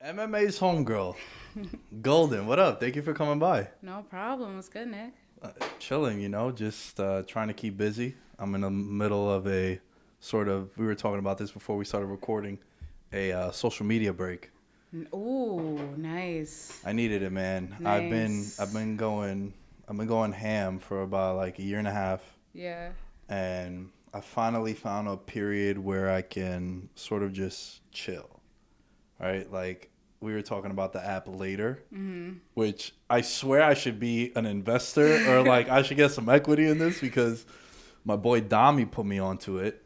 MMA's homegirl, Goldyn. What up? Thank you for coming by. No problem. What's good, Nick? Chilling, just trying to keep busy. I'm in the middle of a sort of, we were talking about this before we started recording, a social media break. Ooh, nice. I needed it, man. I've Nice. been I've been going ham for about like a year and a half, Yeah. and I finally found a period where I can sort of just chill. Right? Like we were talking about the app later, which I swear I should be an investor or like I should get some equity in this because my boy Dami put me onto it,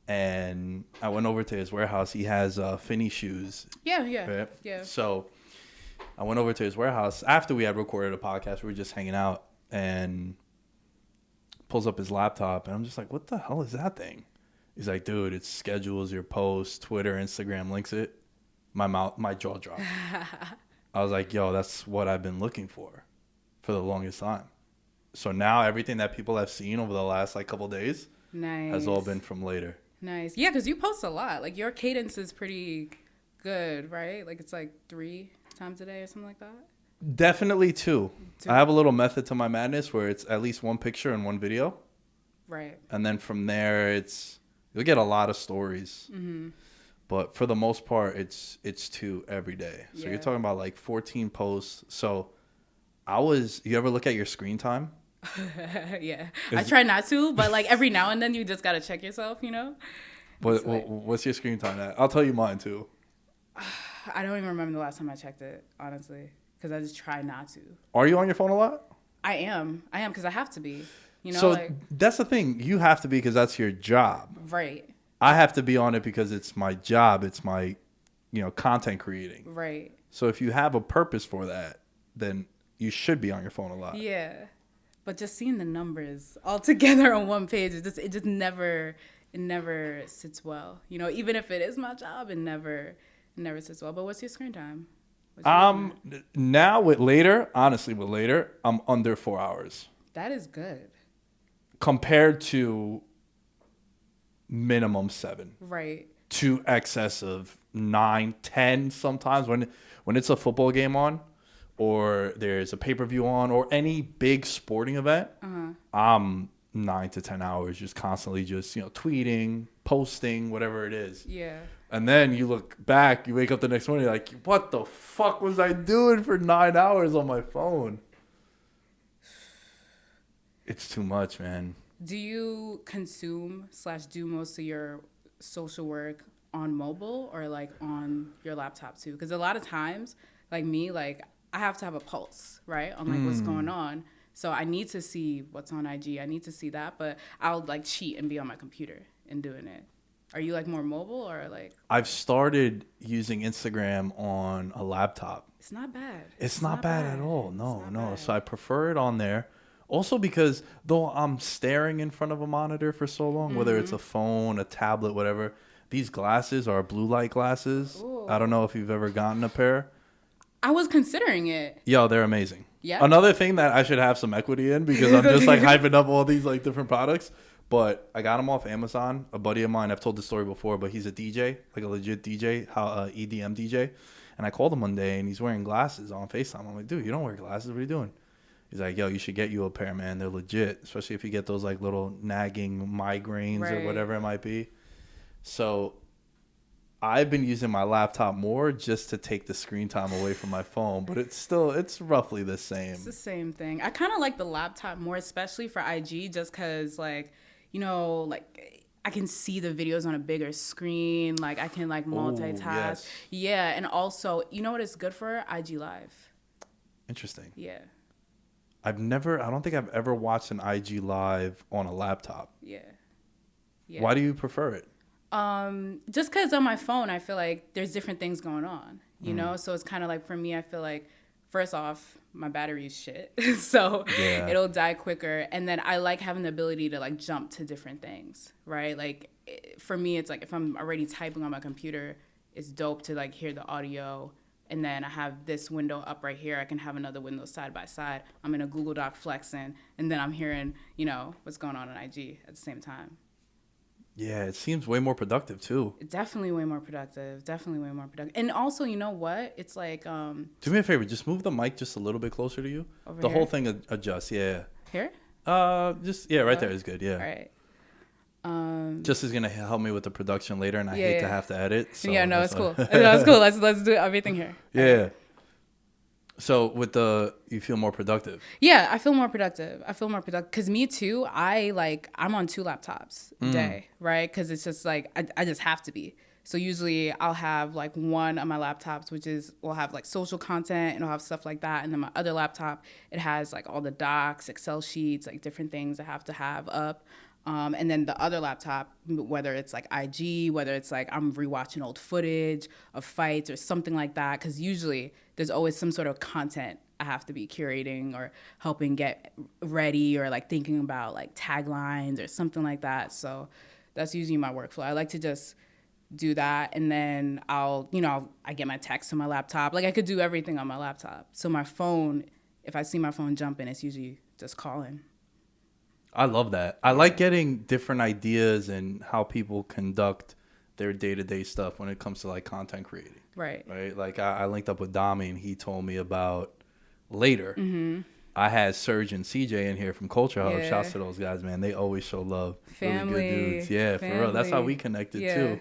and I went over to his warehouse. He has Finney shoes, Yeah, yeah, right? yeah. So I went over to his warehouse after we had recorded a podcast. We were just hanging out, and pulls up his laptop, and I'm just like, "What the hell is that thing?" He's like, "Dude, it schedules your posts, Twitter, Instagram links it." My jaw dropped. I was like, "Yo, that's what I've been looking for the longest time." So now everything that people have seen over the last like couple days has all Nice. been from later. Nice. Yeah, because you post a lot. Like, your cadence is pretty good, right? Like, it's like 3 times a day or something like that. Definitely two. I Two. have a little method to my madness where it's at least one picture and one video, Right. and then from there you'll get a lot of stories. But for the most part, it's two every day. So you're Yeah. talking about like 14 posts. So you ever look at your screen time? Yeah. I Is try not to, but like every now and then you just got to check yourself, you know? It's like, what's your screen time at? I'll tell you mine too. I don't even remember the last time I checked it, honestly, because I just try not to. Are you on your phone a lot? I am, because I have to be, So like, that's the thing. You have to be because that's your job. right. I have to be on it because it's my job. It's my, content creating. Right. So if you have a purpose for that, then you should be on your phone a lot. Yeah. But just seeing the numbers all together on one page, it just never sits well. Even if it is my job, it never sits well. But what's your screen time? What you looking at? Now honestly, with later, I'm under 4 hours That is good. compared to minimum 7 Right. to excess of 9, 10 sometimes when it's a football game on or there's a pay-per-view on or any big sporting event. I'm 9 to 10 hours just constantly just tweeting, posting, whatever it is. Yeah. And then you look back, you wake up the next morning, you're like, what the fuck was I doing for 9 hours on my phone? It's too much, man. Do you consume/do most of your social work on mobile or like on your laptop too? Because a lot of times, like me, like I have to have a pulse, right, on like what's going on. So I need to see what's on IG. I need to see that, but I'll like cheat and be on my computer and doing it. Are you like more mobile or like I've started using Instagram on a laptop. it's not bad. It's It's not not bad at bad. all. It's No, not no. bad. So I prefer it on there. Also because though I'm staring in front of a monitor for so long, whether it's a phone, a tablet, whatever, these glasses are blue light glasses. I don't Ooh. know if you've ever gotten a pair. I was considering it. Yo, they're amazing. Yeah. Another thing that I should have some equity in because I'm just like hyping up all these like different products. But I got them off Amazon. A buddy of mine, I've told the story before, but he's a DJ, like a legit DJ, EDM DJ. And I called him one day and he's wearing glasses on FaceTime. I'm like, dude, you don't wear glasses. What are you doing? He's like, yo, you should get you a pair, man. They're legit, especially if you get those like little nagging migraines or Right. whatever it might be. So I've been using my laptop more just to take the screen time away from my phone, but it's roughly the It's the same. same thing. I kind of like the laptop more, especially for IG, just because, like, like I can see the videos on a bigger screen. Like, I can, like, Oh, multitask. yes. Yeah. And also, you know what it's good for? IG Live. Interesting. Yeah. I don't think I've ever watched an IG live on a laptop. Yeah. Yeah. Why do you prefer it? Just because on my phone, I feel like there's different things going on. So it's kind of like for me, I feel like first off, my battery is shit, so Yeah. it'll die quicker. And then I like having the ability to like jump to different things, right? Like for me, it's like if I'm already typing on my computer, it's dope to like hear the audio. And then I have this window up right here. I can have another window side by side. I'm in a Google Doc flexing, and then I'm hearing, what's going on IG at the same time. Yeah, it seems way more productive too. Definitely way more productive. Definitely way more productive. And also, you know what? It's like Do me a favor, just move the mic just a little bit closer to you. over The here. whole thing adjusts. Yeah. Here? Just yeah, right there is good. Yeah. All right. Just is gonna help me with the production later, and I hate to have to edit. So yeah, no, that's it's cool. why- No, it's cool. Let's do everything here. Yeah. So with you feel more productive. Yeah, I feel more productive. Because me too, I'm on 2 laptops a day, right? Because it's just like, I just have to be. So usually I'll have like one on my laptops, will have like social content and I'll have stuff like that. And then my other laptop, it has like all the docs, Excel sheets, like different things I have to have up. And then the other laptop, whether it's like IG, whether it's like I'm rewatching old footage of fights or something like that, because usually there's always some sort of content I have to be curating or helping get ready or like thinking about like taglines or something like that. So that's usually my workflow. I like to just do that, and then I get my text on my laptop. Like I could do everything on my laptop. So my phone, if I see my phone jumping, it's usually just calling. I love that. I like getting different ideas and how people conduct their day-to-day stuff when it comes to like content creating. Right. Right. Like I linked up with Dami and he told me about later. Mm-hmm. I had Serge and CJ in here from Culture Hub. Yeah. Shouts to those guys, man. They always show love. Family. Really good dudes. Yeah, Family. for real. That's how we connected too.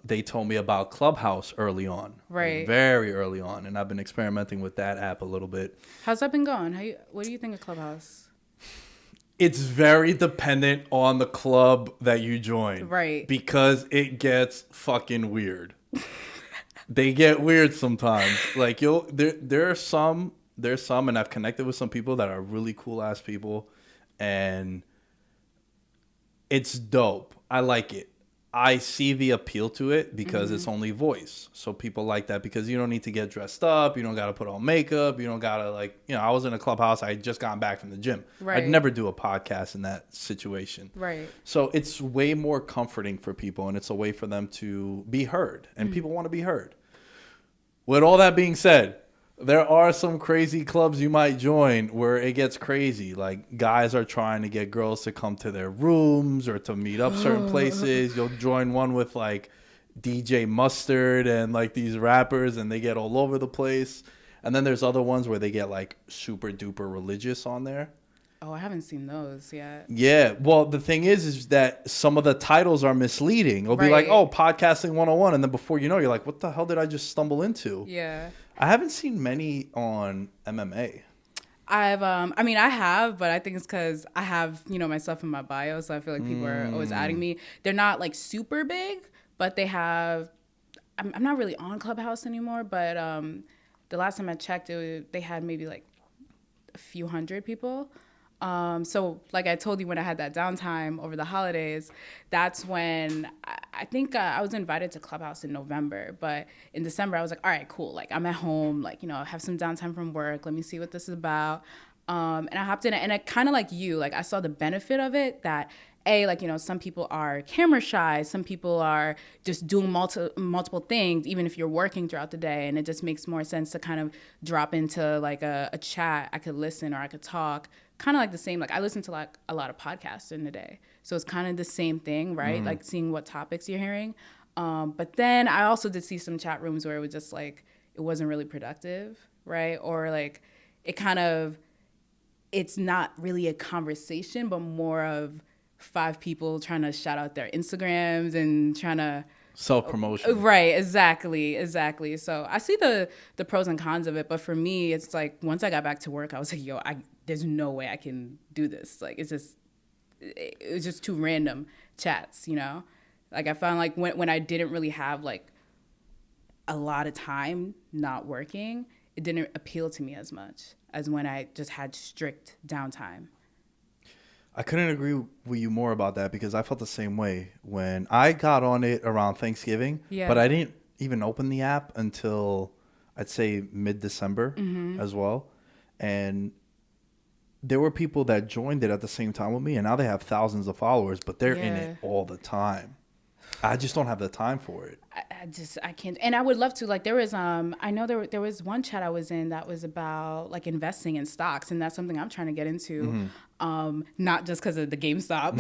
They told me about Clubhouse early on. Right. Like very early on. And I've been experimenting with that app a little bit. How's that been going? What do you think of Clubhouse? It's very dependent on the club that you join. Right. Because it gets fucking weird. They get weird sometimes. Like there's some, and I've connected with some people that are really cool ass people, and it's dope. I like it. I see the appeal to it because it's only voice. So people like that because you don't need to get dressed up. You don't got to put on makeup. You don't got to I was in a clubhouse. I had just gotten back from the gym. Right. I'd never do a podcast in that situation. Right. So it's way more comforting for people, and it's a way for them to be heard, and people want to be heard. With all that being said, there are some crazy clubs you might join where it gets crazy. Like guys are trying to get girls to come to their rooms or to meet up certain places. You'll join one with like DJ Mustard and like these rappers, and they get all over the place. And then there's other ones where they get like super duper religious on there. Oh, I haven't seen those yet. Yeah. Well, the thing is that some of the titles are misleading. It'll be like, oh, podcasting 101. And then before you know, you're like, what the hell did I just stumble into? Yeah. I haven't seen many on MMA. I have, but I think it's because I have, myself in my bio. So I feel like people are always adding me. They're not like super big, but they have, I'm not really on Clubhouse anymore, but the last time I checked, they had maybe like a few hundred people. So like I told you, when I had that downtime over the holidays, that's when I think I was invited to Clubhouse in November, but in December I was like, all right, cool. Like I'm at home, like, I have some downtime from work. Let me see what this is about. And I hopped in and I kind of like you, like I saw the benefit of it that some people are camera shy. Some people are just doing multiple things, even if you're working throughout the day. And it just makes more sense to kind of drop into like a chat. I could listen or I could talk. Kind of like the same, like I listen to like a lot of podcasts in the day. So it's kind of the same thing, right? Like seeing what topics you're hearing. But then I also did see some chat rooms where it was just like, it wasn't really productive, right? Or like it's not really a conversation, but more of 5 people trying to shout out their Instagrams and trying to self-promotion. Right, exactly. So I see the pros and cons of it, but for me, it's like once I got back to work, I was like, there's no way I can do this. Like it was just too random chats, Like I found like when I didn't really have like a lot of time not working, it didn't appeal to me as much as when I just had strict downtime. I couldn't agree with you more about that because I felt the same way when I got on it around Thanksgiving. Yeah. But I didn't even open the app until I'd say mid-December as well. And there were people that joined it at the same time with me, and now they have thousands of followers, but they're in it all the time. I just don't have the time for it. I can't. And I would love to. Like there was, I know there was one chat I was in that was about like investing in stocks, and that's something I'm trying to get into. Not just because of the GameStop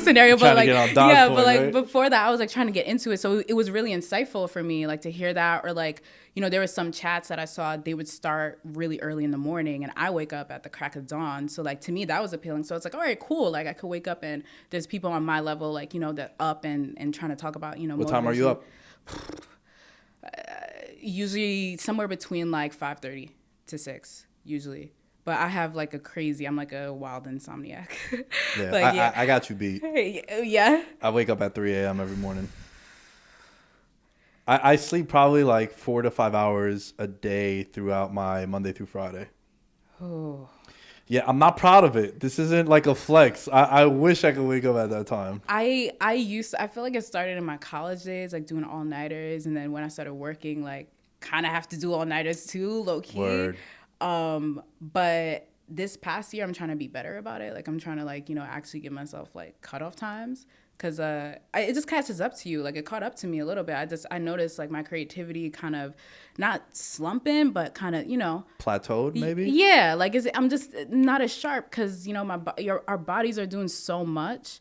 scenario, but like, yeah, but like right? Before that, I was like trying to get into it. So it was really insightful for me, like to hear that, or like, you know, there were some chats that I saw, they would start really early in the morning and I wake up at the crack of dawn. So like, to me, that was appealing. So it's like, all right, cool. Like I could wake up and there's people on my level, like, you know, that up and trying to talk about, you know, what time are you up? Usually somewhere between like 5:30 to 6, usually. But I have like I'm like a wild insomniac. Yeah, like, I got you beat. Yeah. I wake up at 3 a.m. every morning. I sleep probably like 4 to 5 hours a day throughout my Monday through Friday. Oh. Yeah, I'm not proud of it. This isn't like a flex. I wish I could wake up at that time. I feel like it started in my college days, like doing all-nighters. And then when I started working, like kind of have to do all-nighters too, low-key. Word. But this past year, I'm trying to be better about it. Like I'm trying to like, you know, actually give myself like cutoff times. Cause it just catches up to you. Like it caught up to me a little bit. I noticed like my creativity kind of not slumping, but kind of, you know, plateaued maybe. Yeah, like I'm just not as sharp because you know our bodies are doing so much,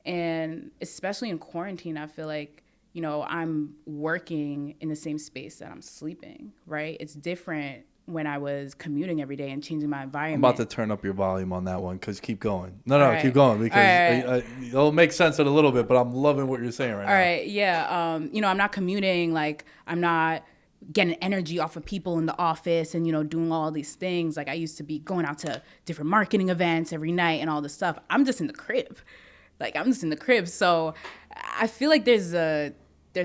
and especially in quarantine, I feel like you know I'm working in the same space that I'm sleeping. Right, it's different when I was commuting every day and changing my environment. I'm about to turn up your volume on that one because keep going. No, keep going because it'll make sense in a little bit, but I'm loving what you're saying right now. All right, yeah. You know, I'm not commuting, like I'm not getting energy off of people in the office and, you know, doing all these things. Like I used to be going out to different marketing events every night and all this stuff. I'm just in the crib. So I feel like there's a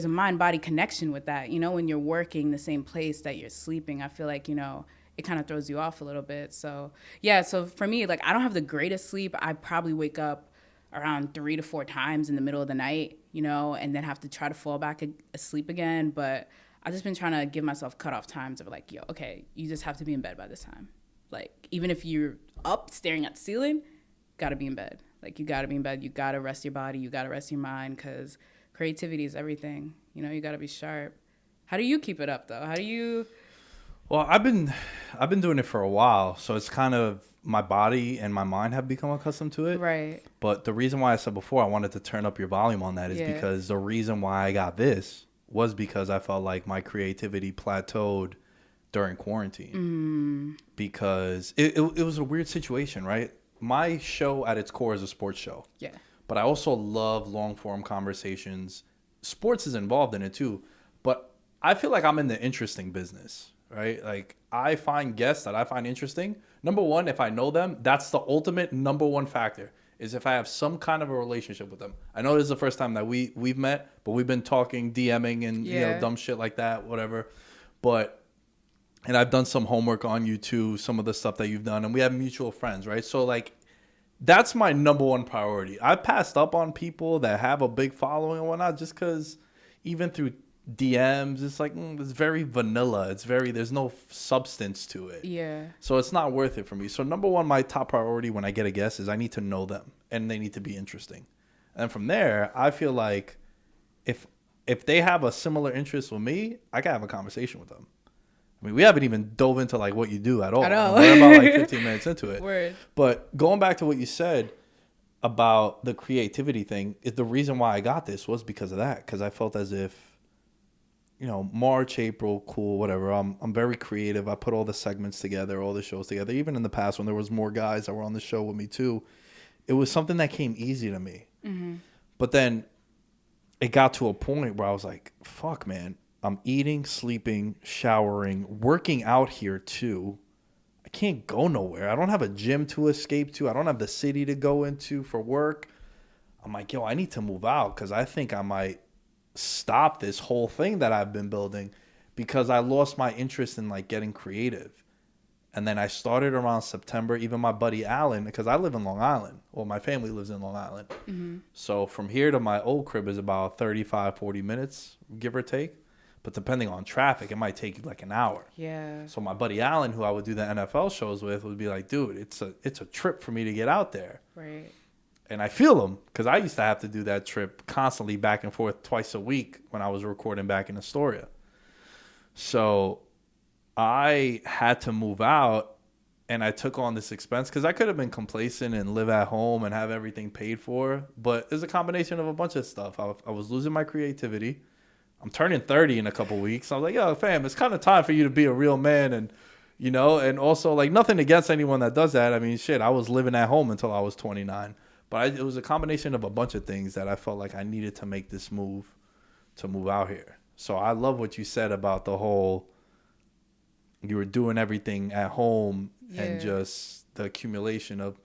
mind-body connection with that, you know, when you're working the same place that you're sleeping. I feel like, you know, it kind of throws you off a little bit. So, yeah, so for me, like, I don't have the greatest sleep. I probably wake up around 3 to 4 times in the middle of the night, you know, and then have to try to fall back asleep again. But I've just been trying to give myself cutoff times of like, yo, okay, you just have to be in bed by this time. Like, even if you're up staring at the ceiling, gotta be in bed. Like, you gotta be in bed. You gotta rest your body. You gotta rest your mind because creativity is everything. You know, you got to be sharp. How do you keep it up, though? How do you... Well, I've been doing it for a while, so it's kind of my body and my mind have become accustomed to it. Right. But the reason why I said before I wanted to turn up your volume on that is because the reason why I got this was because I felt like my creativity plateaued during quarantine. Because it was a weird situation, right? My show at its core is a sports show. Yeah. But I also love long-form conversations. Sports is involved in it too. But I feel like I'm in the interesting business, right? Like I find guests that I find interesting. Number one, if I know them, that's the ultimate number one factor, is if I have some kind of a relationship with them. I know this is the first time that we've met, but we've been talking, DMing and you know, dumb shit like that, whatever. And I've done some homework on you too, some of the stuff that you've done, and we have mutual friends, right? So like that's my number one priority. I passed up on people that have a big following and whatnot just because even through DMs, it's like, it's very vanilla. There's no substance to it. Yeah. So it's not worth it for me. So number one, my top priority when I get a guest is I need to know them and they need to be interesting. And from there, I feel like if they have a similar interest with me, I can have a conversation with them. I mean, we haven't even dove into like what you do at all. I know. We're about like 15 minutes into it. Word. But going back to what you said about the creativity thing, the reason why I got this was because of that. Because I felt as if, you know, March, April, cool, whatever. I'm very creative. I put all the segments together, all the shows together. Even in the past when there was more guys that were on the show with me too, it was something that came easy to me. Mm-hmm. But then it got to a point where I was like, fuck, man. I'm eating, sleeping, showering, working out here too. I can't go nowhere. I don't have a gym to escape to. I don't have the city to go into for work. I'm like, yo, I need to move out because I think I might stop this whole thing that I've been building because I lost my interest in like getting creative. And then I started around September. Even my buddy Alan, because I live in Long Island. Well, my family lives in Long Island. Mm-hmm. So from here to my old crib is about 35, 40 minutes, give or take. But depending on traffic, it might take you like an hour. Yeah. So my buddy Alan, who I would do the NFL shows with, would be like, dude, it's a trip for me to get out there. Right. And I feel him because I used to have to do that trip constantly back and forth twice a week when I was recording back in Astoria. So I had to move out. and I took on this expense because I could have been complacent and live at home and have everything paid for. But it's a combination of a bunch of stuff. I was losing my creativity. I'm turning 30 in a couple weeks. I was like, yo, fam, it's kind of time for you to be a real man. And, you know, and also, like, nothing against anyone that does that. I mean, shit, I was living at home until I was 29. But it was a combination of a bunch of things that I felt like I needed to make this move to move out here. So I love what you said about the whole, you were doing everything at home and just the accumulation of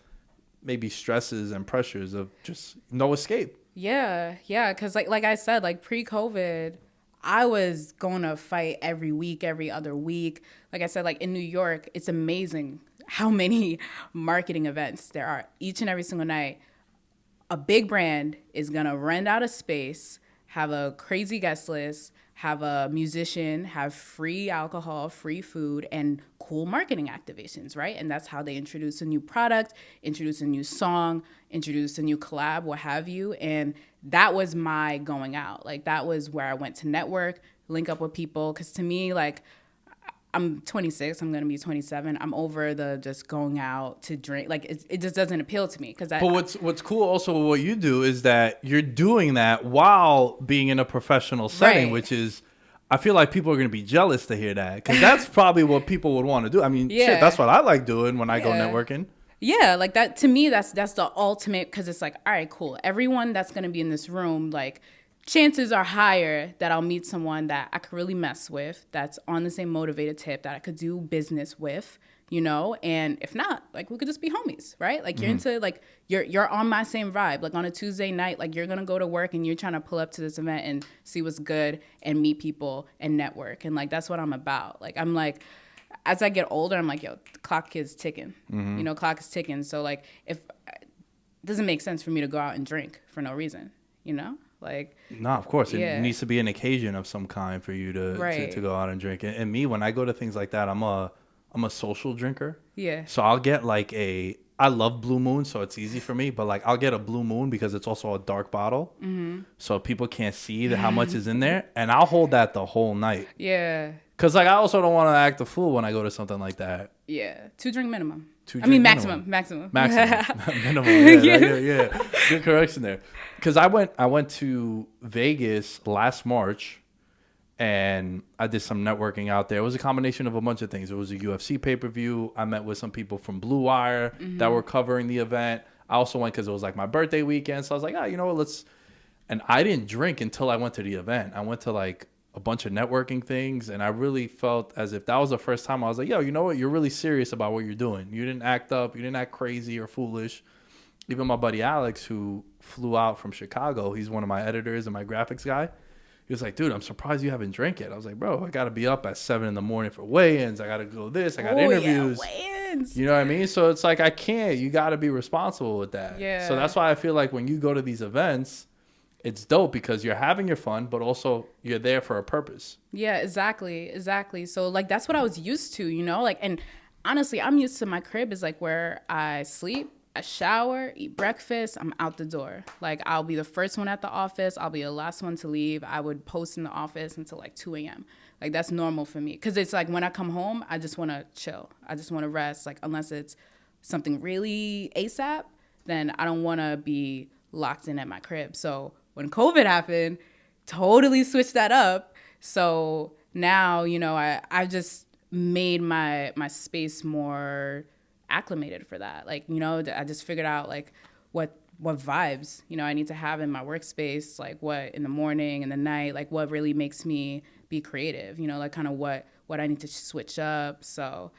maybe stresses and pressures of just no escape. Yeah. Because like I said, like pre-COVID, I was going to fight every week, every other week. Like I said, like in New York, it's amazing how many marketing events there are each and every single night. A big brand is going to rent out a space, have a crazy guest list, have a musician, have free alcohol, free food, and cool marketing activations, right? And that's how they introduce a new product, introduce a new song, introduce a new collab, what have you. And that was my going out. Like, that was where I went to network, link up with people. Because to me, like, I'm 26. I'm going to be 27. I'm over the just going out to drink. Like, it just doesn't appeal to me. But what's cool also with what you do is that you're doing that while being in a professional setting, which is, I feel like people are going to be jealous to hear that. Because that's probably what people would want to do. I mean, shit, that's what I like doing when I go networking. Yeah, like that, to me, that's the ultimate, because it's like, all right, cool. Everyone that's going to be in this room, like, chances are higher that I'll meet someone that I could really mess with, that's on the same motivated tip, that I could do business with, you know? And if not, like, we could just be homies, right? Like, you're into, like, you're on my same vibe. Like, on a Tuesday night, like, you're going to go to work and you're trying to pull up to this event and see what's good and meet people and network. And, like, that's what I'm about. Like, I'm like, as I get older, I'm like, yo, the clock is ticking. You know, clock is ticking. So, like, if it doesn't make sense for me to go out and drink for no reason, you know? Like, no, of course, it needs to be an occasion of some kind for you to go out and drink. And me, when I go to things like that, I'm a social drinker. Yeah. So I'll get like I love Blue Moon, so it's easy for me. But like, I'll get a Blue Moon because it's also a dark bottle, so people can't see how much is in there, and I'll hold that the whole night. Yeah. Cause like, I also don't want to act a fool when I go to something like that. Yeah. 2 drink minimum. Maximum. Minimum. Yeah. Good correction there. Because I went to Vegas last March, and I did some networking out there. It was a combination of a bunch of things. It was a UFC pay-per-view. I met with some people from Blue Wire that were covering the event. I also went because it was like my birthday weekend. So I was like, you know what, and I didn't drink until I went to the event. I went to like a bunch of networking things, and I really felt as if that was the first time I was like, yo, you know what? You're really serious about what you're doing. You didn't act up. You didn't act crazy or foolish. Even my buddy Alex, who flew out from Chicago, he's one of my editors and my graphics guy. He was like, dude, I'm surprised you haven't drank yet. I was like, bro, I got to be up at 7 a.m. for weigh-ins. I got to go this. I got interviews. Yeah, weigh-ins. You know what I mean? So it's like, I can't. You got to be responsible with that. Yeah. So that's why I feel like when you go to these events, it's dope because you're having your fun, but also you're there for a purpose. Yeah, exactly. So like, that's what I was used to, you know, like, and honestly, I'm used to my crib is like where I sleep, I shower, eat breakfast, I'm out the door. Like, I'll be the first one at the office. I'll be the last one to leave. I would post in the office until like 2 a.m. Like, that's normal for me. Cause it's like, when I come home, I just want to chill. I just want to rest. Like, unless it's something really ASAP, then I don't want to be locked in at my crib. So when COVID happened, totally switched that up. So now, you know, I just made my space more acclimated for that. Like, you know, I just figured out like what vibes, you know, I need to have in my workspace, like what in the morning and the night, like what really makes me be creative, you know, like kind of what I need to switch up. So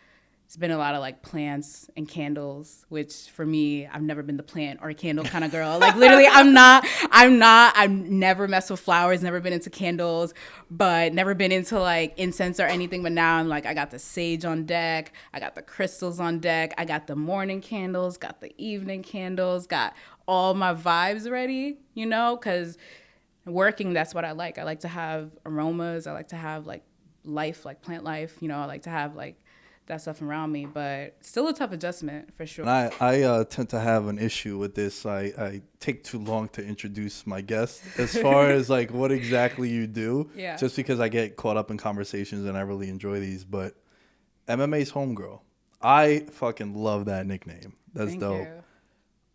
it's been a lot of like plants and candles, which for me, I've never been the plant or candle kind of girl. Like, literally, I've never messed with flowers, never been into candles, but never been into like incense or anything. But now I'm like, I got the sage on deck. I got the crystals on deck. I got the morning candles, got the evening candles, got all my vibes ready, you know, because working, that's what I like. I like to have aromas. I like to have like life, like plant life, you know, I like to have like that stuff around me, but still a tough adjustment for sure. And I tend to have an issue with this. I take too long to introduce my guest as far as like what exactly you do. Yeah. Just because I get caught up in conversations and I really enjoy these. But MMA's homegirl. I fucking love that nickname. That's Thank dope. you.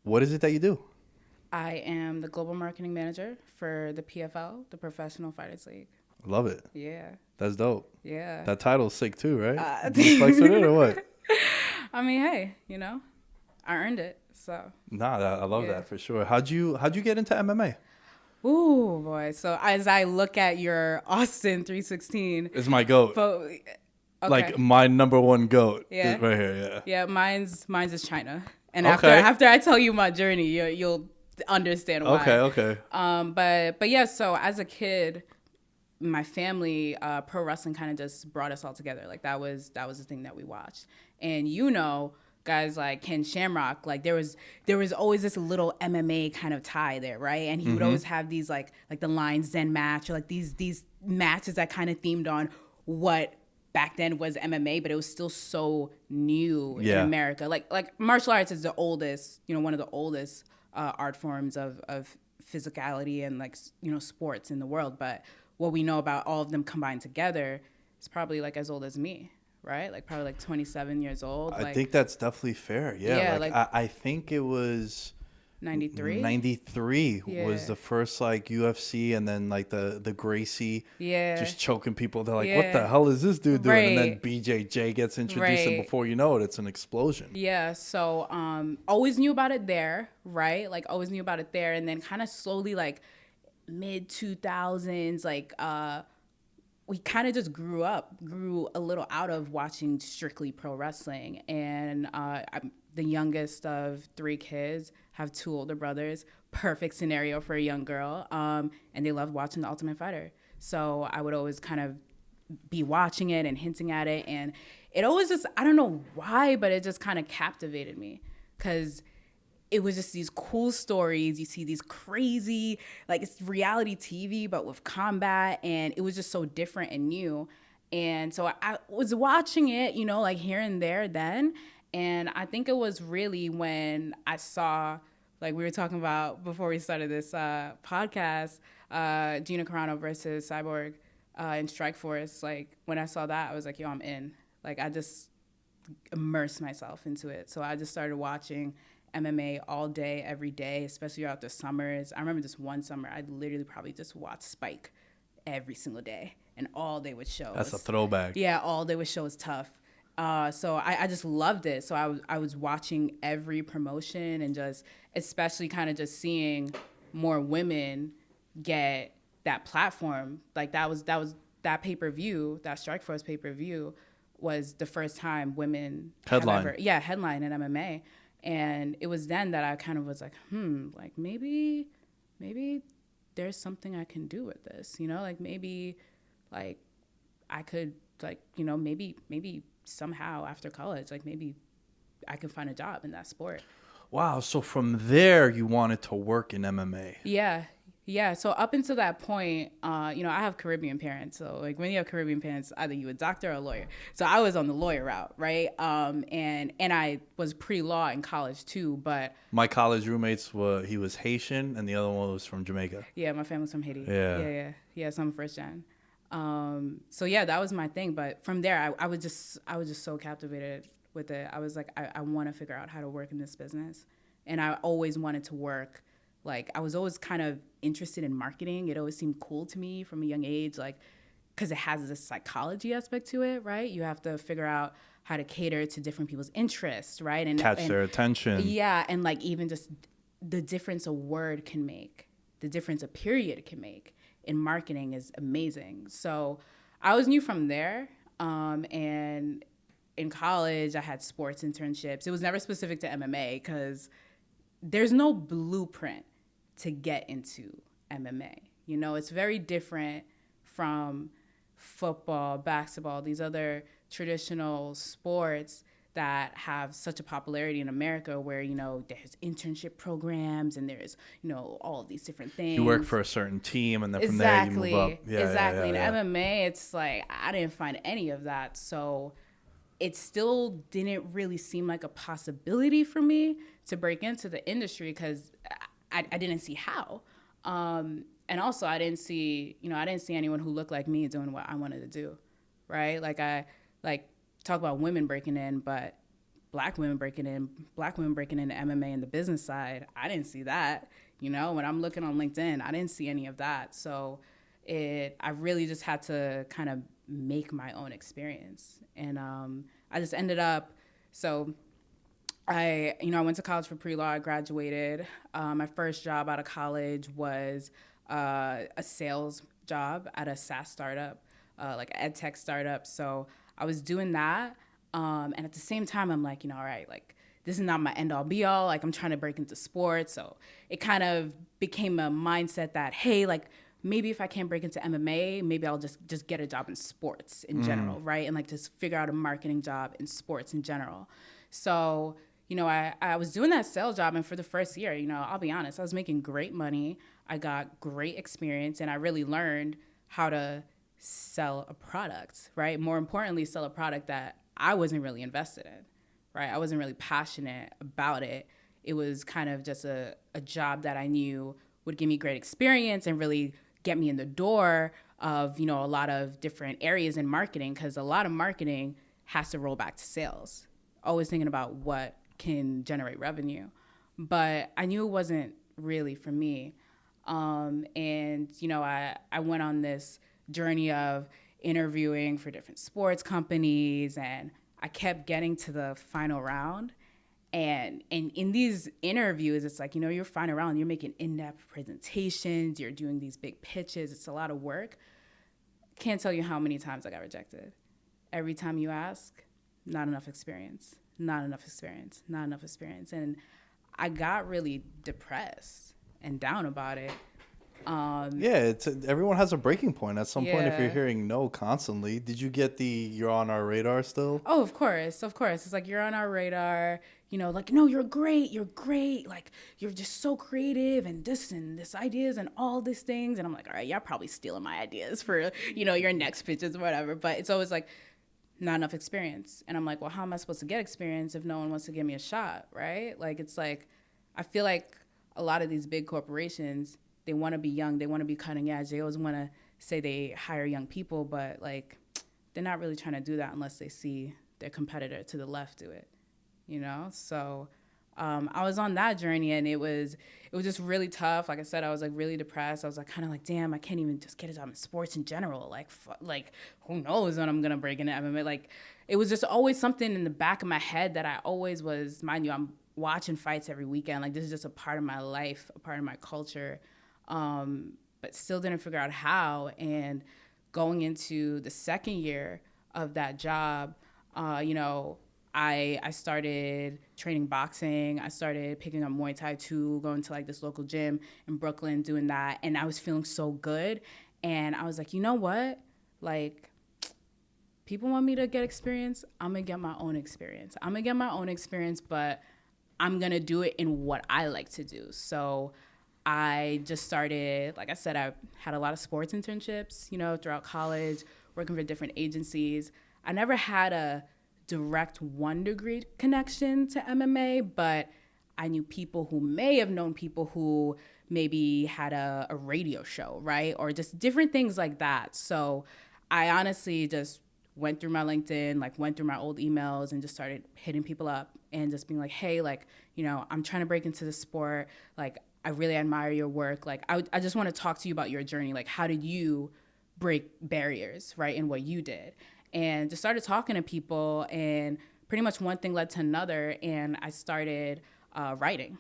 What is it that you do? I am the global marketing manager for the PFL, the Professional Fighters League. I love it. Yeah. That's dope. Yeah. That title's sick too, right? Uh, Do you flex with it or what? I mean, hey, I earned it. So, Nah, I love yeah. that for sure. How'd you get into MMA? Ooh, boy. So, as I look at your Austin 316, It's my goat. okay. Like my number one goat Yeah. is right here. Yeah. Yeah, mine's is China. And Okay. after I tell you my journey, you'll understand why. Okay. But yeah, so as a kid, my family, pro wrestling kind of just brought us all together. Like that was the thing that we watched. And guys like Ken Shamrock, like there was always this little MMA kind of tie there, right? And he would always have these like the Lions Den match, or like these matches that kind of themed on what back then was MMA, but it was still so new in America. Like martial arts is the oldest, one of the oldest art forms of physicality and sports in the world. But what we know about all of them combined together is probably like as old as me, right? Like probably like 27 years old. I think that's definitely fair. Yeah. I think it was 93. 93 was the first like UFC, and then like the Gracie just choking people. They're like, what the hell is this dude doing? And then BJJ gets introduced, and before you know it, it's an explosion. Yeah. So always knew about it there, right? Like always knew about it there, and then kind of slowly like mid 2000s, like we kind of just grew a little out of watching strictly pro wrestling. And I'm the youngest of 3 kids, have 2 older brothers. Perfect scenario for a young girl. And they loved watching The Ultimate Fighter. So I would always kind of be watching it and hinting at it. And it always just, I don't know why, but it just kind of captivated me. Because it was just these cool stories. You see these crazy, like it's reality TV, but with combat. And it was just so different and new. And so I was watching it, like here and there then. And I think it was really when I saw, like we were talking about before we started this podcast, Gina Carano versus Cyborg in Strikeforce. Like when I saw that, I was like, yo, I'm in. Like I just immersed myself into it. So I just started watching MMA all day, every day, especially throughout the summers. I remember this one summer, I literally probably just watched Spike every single day, and all they would show. That's a throwback. Yeah, all they would show is tough. So I just loved it. So I was watching every promotion, and just especially kind of just seeing more women get that platform. Like that pay-per-view, that Strikeforce pay-per-view was the first time women headline in MMA. And it was then that I kind of was like, like maybe there's something I can do with this, like maybe like I could maybe somehow after college, like maybe I could find a job in that sport. Wow. So from there, you wanted to work in MMA. Yeah. So up until that point, I have Caribbean parents. So like when you have Caribbean parents, either you a doctor or a lawyer. So I was on the lawyer route, right? And I was pre-law in college too, but my college roommates he was Haitian, and the other one was from Jamaica. Yeah, my family's from Haiti. Yeah. So I'm first gen. So yeah, that was my thing. But from there, I was just so captivated with it. I was like, I want to figure out how to work in this business, and I always wanted to work. Like I was always kind of interested in marketing. It always seemed cool to me from a young age, like because it has this psychology aspect to it, right? You have to figure out how to cater to different people's interests, right? And catch their attention. Yeah, and like even just the difference a word can make, the difference a period can make in marketing is amazing. So I was new from there. And in college, I had sports internships. It was never specific to MMA because there's no blueprint to get into MMA. It's very different from football, basketball, these other traditional sports that have such a popularity in America where, there's internship programs and there's, all of these different things. You work for a certain team and then from there you move up. Exactly. In MMA, it's like, I didn't find any of that. So it still didn't really seem like a possibility for me to break into the industry because I didn't see how. And also I didn't see anyone who looked like me doing what I wanted to do, right? Like I talk about women breaking in, but black women breaking into MMA and the business side. I didn't see that. You know, when I'm looking on LinkedIn, I didn't see any of that. So I really just had to kind of make my own experience. And I just ended up, so I went to college for pre-law. I graduated. My first job out of college was a sales job at a SaaS startup, like an ed tech startup. So I was doing that. And at the same time, I'm like, all right, like this is not my end all be all. Like I'm trying to break into sports. So it kind of became a mindset that, hey, like maybe if I can't break into MMA, maybe I'll just get a job in sports in general, right? And like just figure out a marketing job in sports in general. So, I was doing that sales job, and for the first year, I'll be honest, I was making great money. I got great experience, and I really learned how to sell a product, right? More importantly, sell a product that I wasn't really invested in, right? I wasn't really passionate about it. It was kind of just a job that I knew would give me great experience and really get me in the door of, a lot of different areas in marketing, because a lot of marketing has to roll back to sales. Always thinking about what can generate revenue. But I knew it wasn't really for me. I went on this journey of interviewing for different sports companies, and I kept getting to the final round. And in these interviews, it's like, you're final round, you're making in-depth presentations, you're doing these big pitches, it's a lot of work. Can't tell you how many times I got rejected. Every time you ask, not enough experience. And I got really depressed and down about it. Everyone has a breaking point at some point if you're Yeah. hearing no constantly. Did you get the "you're on our radar" still? Oh, of course. It's like, you're on our radar, like, no, you're great. Like, you're just so creative and this ideas and all these things. And I'm like, all right, y'all probably stealing my ideas for, your next pitches or whatever. But it's always like, not enough experience. And I'm like, well, how am I supposed to get experience if no one wants to give me a shot, right? Like, it's like, I feel like a lot of these big corporations, they want to be young, they want to be cutting edge, they always want to say they hire young people, but like, they're not really trying to do that unless they see their competitor to the left do it, So I was on that journey, and it was just really tough. Like I said, I was like really depressed. I was like kind of like, damn, I can't even just get a job in sports in general. Like who knows when I'm gonna break into MMA? Like it was just always something in the back of my head that I always was. Mind you, I'm watching fights every weekend. Like this is just a part of my life, a part of my culture, but still didn't figure out how. And going into the second year of that job, I started training boxing. I started picking up Muay Thai too, going to like this local gym in Brooklyn, doing that. And I was feeling so good. And I was like, you know what? Like, people want me to get experience. I'm going to get my own experience. But I'm going to do it in what I like to do. So I just started, like I said, I had a lot of sports internships, throughout college, working for different agencies. I never had a direct 1 degree connection to MMA, but I knew people who may have known people who maybe had a radio show, right? Or just different things like that. So I honestly just went through my LinkedIn, like went through my old emails and just started hitting people up and just being like, hey, like, I'm trying to break into the sport. Like, I really admire your work. Like, I just want to talk to you about your journey. Like, how did you break barriers, right, in what you did? And just started talking to people, and pretty much one thing led to another, and I started writing,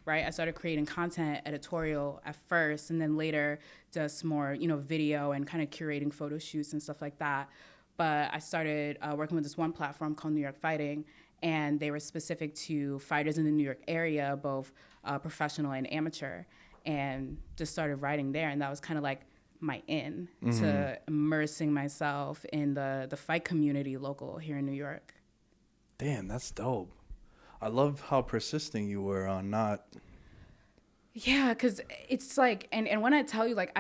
right? I started creating content, editorial at first, and then later just more, video and kind of curating photo shoots and stuff like that. But I started working with this one platform called New York Fighting, and they were specific to fighters in the New York area, both professional and amateur, and just started writing there, and that was kind of like my in to immersing myself in the fight community local here in New York. Damn, that's dope. I love how persistent you were on not. Yeah, because it's like, and when I tell you, like,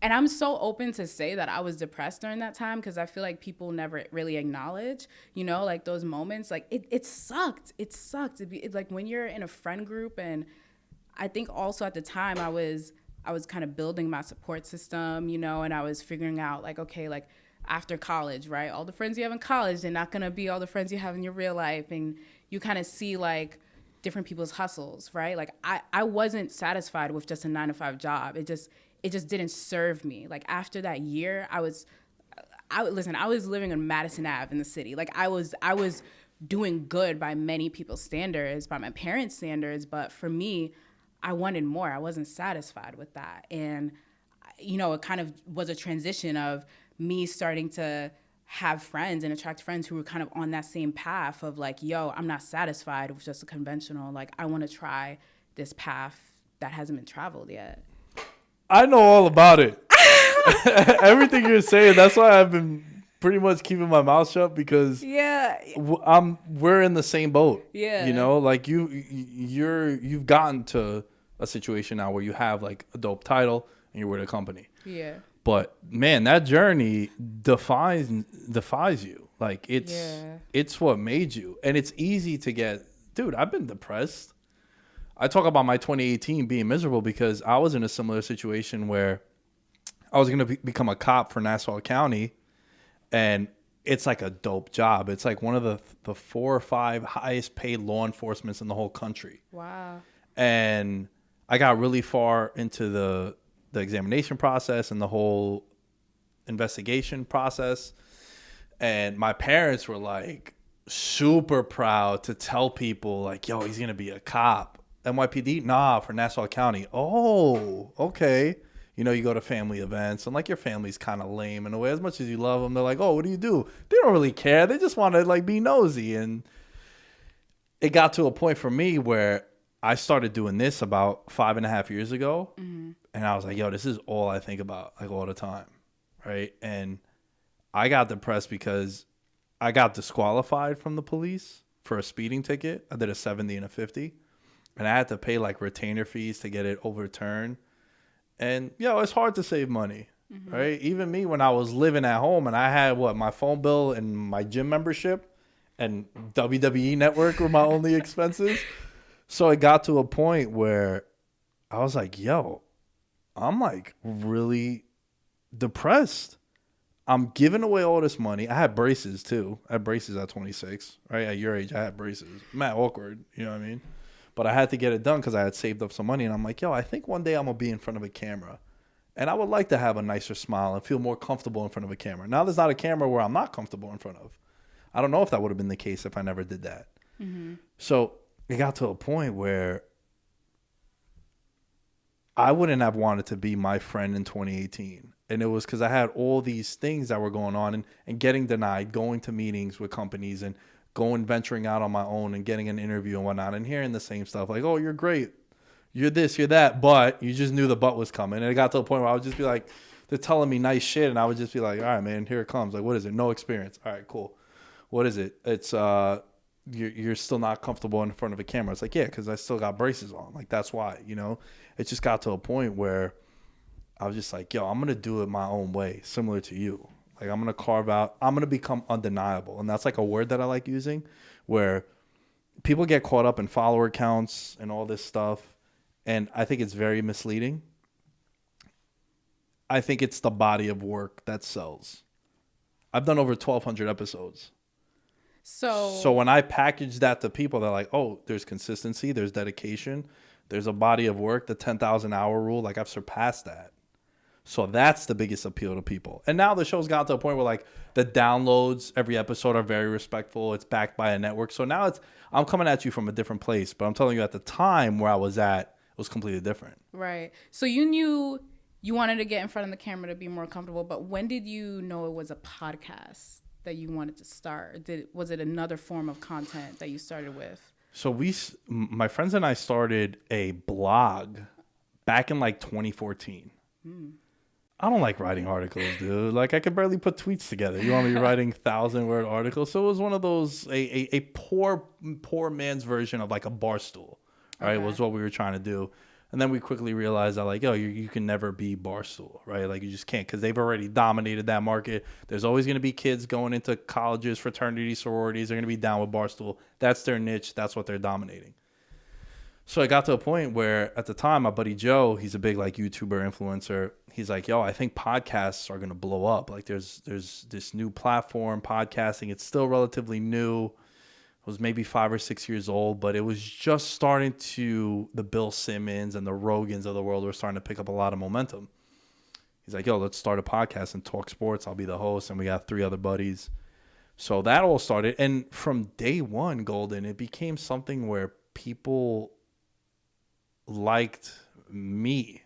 and I'm so open to say that I was depressed during that time, because I feel like people never really acknowledge, like those moments. Like, it sucked. It sucked. Like when you're in a friend group, and I think also at the time I was I was kind of building my support system, you know, and I was figuring out like, okay, like after college, right? All the friends you have in college, they're not going to be all the friends you have in your real life. And you kind of see like different people's hustles, right? Like I wasn't satisfied with just a 9-to-5 job. It just didn't serve me. Like after that year, I was living on Madison Ave in the city. Like I was doing good by many people's standards, by my parents' standards, but for me, I wanted more. I wasn't satisfied with that. And you know, it kind of was a transition of me starting to have friends and attract friends who were kind of on that same path of like, yo, I'm not satisfied with just a conventional, like I want to try this path that hasn't been traveled yet. I know all about it. Everything you're saying, that's why I've been pretty much keeping my mouth shut, because we're in the same boat. Yeah. You know, like you've gotten to a situation now where you have like a dope title and you're with a company. Yeah. But man, that journey defies you. Like it's what made you. And it's easy to get, dude, I've been depressed. I talk about my 2018 being miserable because I was in a similar situation where I was going to become a cop for Nassau County, and it's like a dope job. It's like one of the 4 or 5 highest paid law enforcements in the whole country. Wow. And I got really far into the examination process and the whole investigation process. And my parents were like super proud to tell people like, yo, he's going to be a cop. NYPD? Nah, for Nassau County. Oh, okay. You know, you go to family events and like your family's kind of lame in a way. As much as you love them, they're like, oh, what do you do? They don't really care. They just want to like be nosy. And it got to a point for me where I started doing this about 5.5 years ago. Mm-hmm. And I was like, yo, this is all I think about like all the time. Right. And I got depressed because I got disqualified from the police for a speeding ticket. I did a 70 and a 50. And I had to pay like retainer fees to get it overturned. And, yo, it's hard to save money, mm-hmm. right? Even me, when I was living at home and I had, my phone bill and my gym membership and WWE Network were my only expenses. So it got to a point where I was like, yo, I'm, like, really depressed. I'm giving away all this money. I had braces, too. I had braces at 26, right? At your age, I had braces. Mad awkward, you know what I mean? But I had to get it done because I had saved up some money. And I'm like, yo, I think one day I'm going to be in front of a camera. And I would like to have a nicer smile and feel more comfortable in front of a camera. Now there's not a camera where I'm not comfortable in front of. I don't know if that would have been the case if I never did that. Mm-hmm. So it got to a point where I wouldn't have wanted to be my friend in 2018. And it was because I had all these things that were going on and getting denied, going to meetings with companies and venturing out on my own and getting an interview and whatnot and hearing the same stuff like, oh, you're great. You're this, you're that. But you just knew the butt was coming. And it got to a point where I would just be like, they're telling me nice shit. And I would just be like, all right, man, here it comes. Like, what is it? No experience. All right, cool. What is it? It's you're still not comfortable in front of a camera. It's like, yeah, because I still got braces on. Like, that's why, you know. It just got to a point where I was just like, yo, I'm going to do it my own way, similar to you. Like, I'm going to carve out, I'm going to become undeniable. And that's like a word that I like using, where people get caught up in follower counts and all this stuff. And I think it's very misleading. I think it's the body of work that sells. I've done over 1,200 episodes. So when I package that to people, they're like, oh, there's consistency, there's dedication, there's a body of work, the 10,000 hour rule. Like, I've surpassed that. So that's the biggest appeal to people. And now the show's got to a point where like the downloads every episode are very respectful. It's backed by a network. So now I'm coming at you from a different place, but I'm telling you at the time where I was at, it was completely different. Right. So you knew you wanted to get in front of the camera to be more comfortable, but when did you know it was a podcast that you wanted to start? Was it another form of content that you started with? So my friends and I started a blog back in like 2014. I don't like writing articles, dude. Like, I could barely put tweets together. You want me writing 1,000-word articles? So it was one of those, a poor man's version of like a Barstool, right? Okay. Was what we were trying to do. And then we quickly realized that, like, yo, you can never be Barstool, right? Like, you just can't, because they've already dominated that market. There's always going to be kids going into colleges, fraternities, sororities. They're going to be down with Barstool. That's their niche. That's what they're dominating. So it got to a point where at the time, my buddy Joe, he's a big like YouTuber influencer. He's like, yo, I think podcasts are going to blow up. Like there's this new platform, podcasting. It's still relatively new. It was maybe 5 or 6 years old, but it was just starting to, the Bill Simmons and the Rogans of the world were starting to pick up a lot of momentum. He's like, yo, let's start a podcast and talk sports. I'll be the host. And we got 3 other buddies. So that all started. And from day one, Goldyn, it became something where people liked me,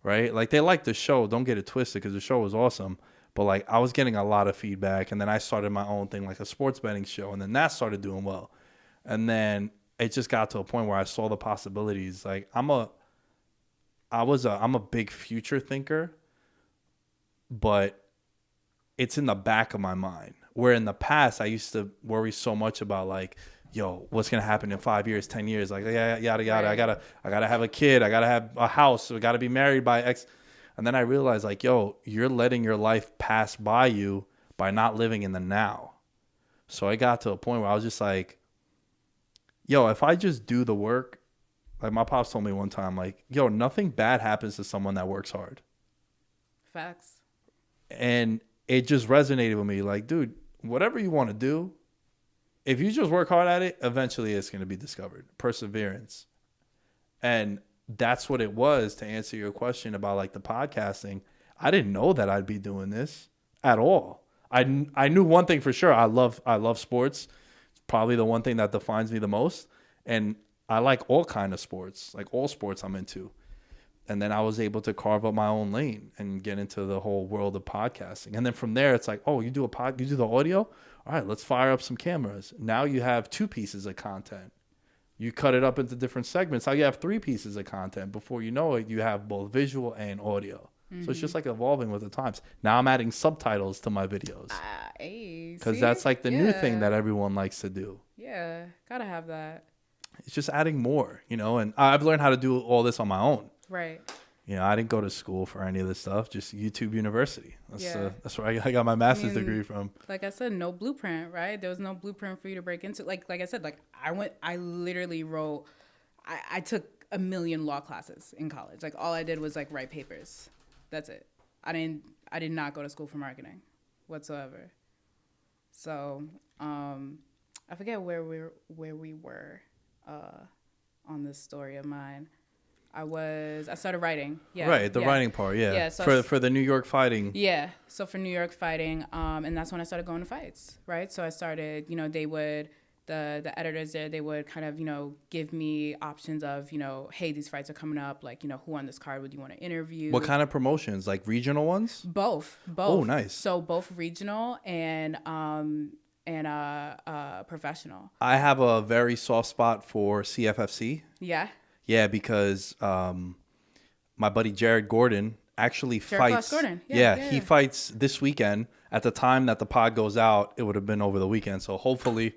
right? Like they liked the show. Don't get it twisted because the show was awesome. But like I was getting a lot of feedback. And then I started my own thing, like a sports betting show. And then that started doing well. And then it just got to a point where I saw the possibilities. Like I'm a big future thinker, but it's in the back of my mind. Where in the past, I used to worry so much about like, yo, what's going to happen in 5 years, 10 years? Like, yeah, yada, yada. Right. I gotta have a kid. I got to have a house. I got to be married by X. And then I realized like, yo, you're letting your life pass by you by not living in the now. So I got to a point where I was just like, yo, if I just do the work, like my pops told me one time, like, yo, nothing bad happens to someone that works hard. Facts. And it just resonated with me. Like, dude, whatever you want to do, if you just work hard at it, eventually it's going to be discovered. Perseverance. And that's what it was, to answer your question about like the podcasting. I didn't know that I'd be doing this at all. I knew one thing for sure. I love sports. It's probably the one thing that defines me the most. And I like all kind of sports, like all sports I'm into. And then I was able to carve up my own lane and get into the whole world of podcasting. And then from there, it's like, oh, you do the audio? All right, let's fire up some cameras. Now you have 2 pieces of content. You cut it up into different segments. Now you have 3 pieces of content. Before you know it, you have both visual and audio. So it's just like evolving with the times. Now I'm adding subtitles to my videos. Because that's like the new thing that everyone likes to do. Yeah, gotta have that. It's just adding more, and I've learned how to do all this on my own. Right. I didn't go to school for any of this stuff, just YouTube University. That's where I got my master's degree from. Like I said, no blueprint, right? There was no blueprint for you to break into. Like I said, like I literally wrote, I took a million law classes in college. Like all I did was like write papers. That's it. I did not go to school for marketing whatsoever. So, I forget where we were on this story of mine. I started writing. Yeah. Right, the writing part, yeah. Yeah, so for the New York fighting. Yeah. So for New York fighting, and that's when I started going to fights, right? So I started, they would the editors there, they would kind of, give me options of, hey, these fights are coming up, like, who on this card would you want to interview? What kind of promotions? Like regional ones? Both. Oh, nice. So both regional and professional. I have a very soft spot for CFFC. Yeah. Yeah, because my buddy Jared Gordon actually fights. Gordon. Yeah, he fights this weekend. At the time that the pod goes out, it would have been over the weekend. So hopefully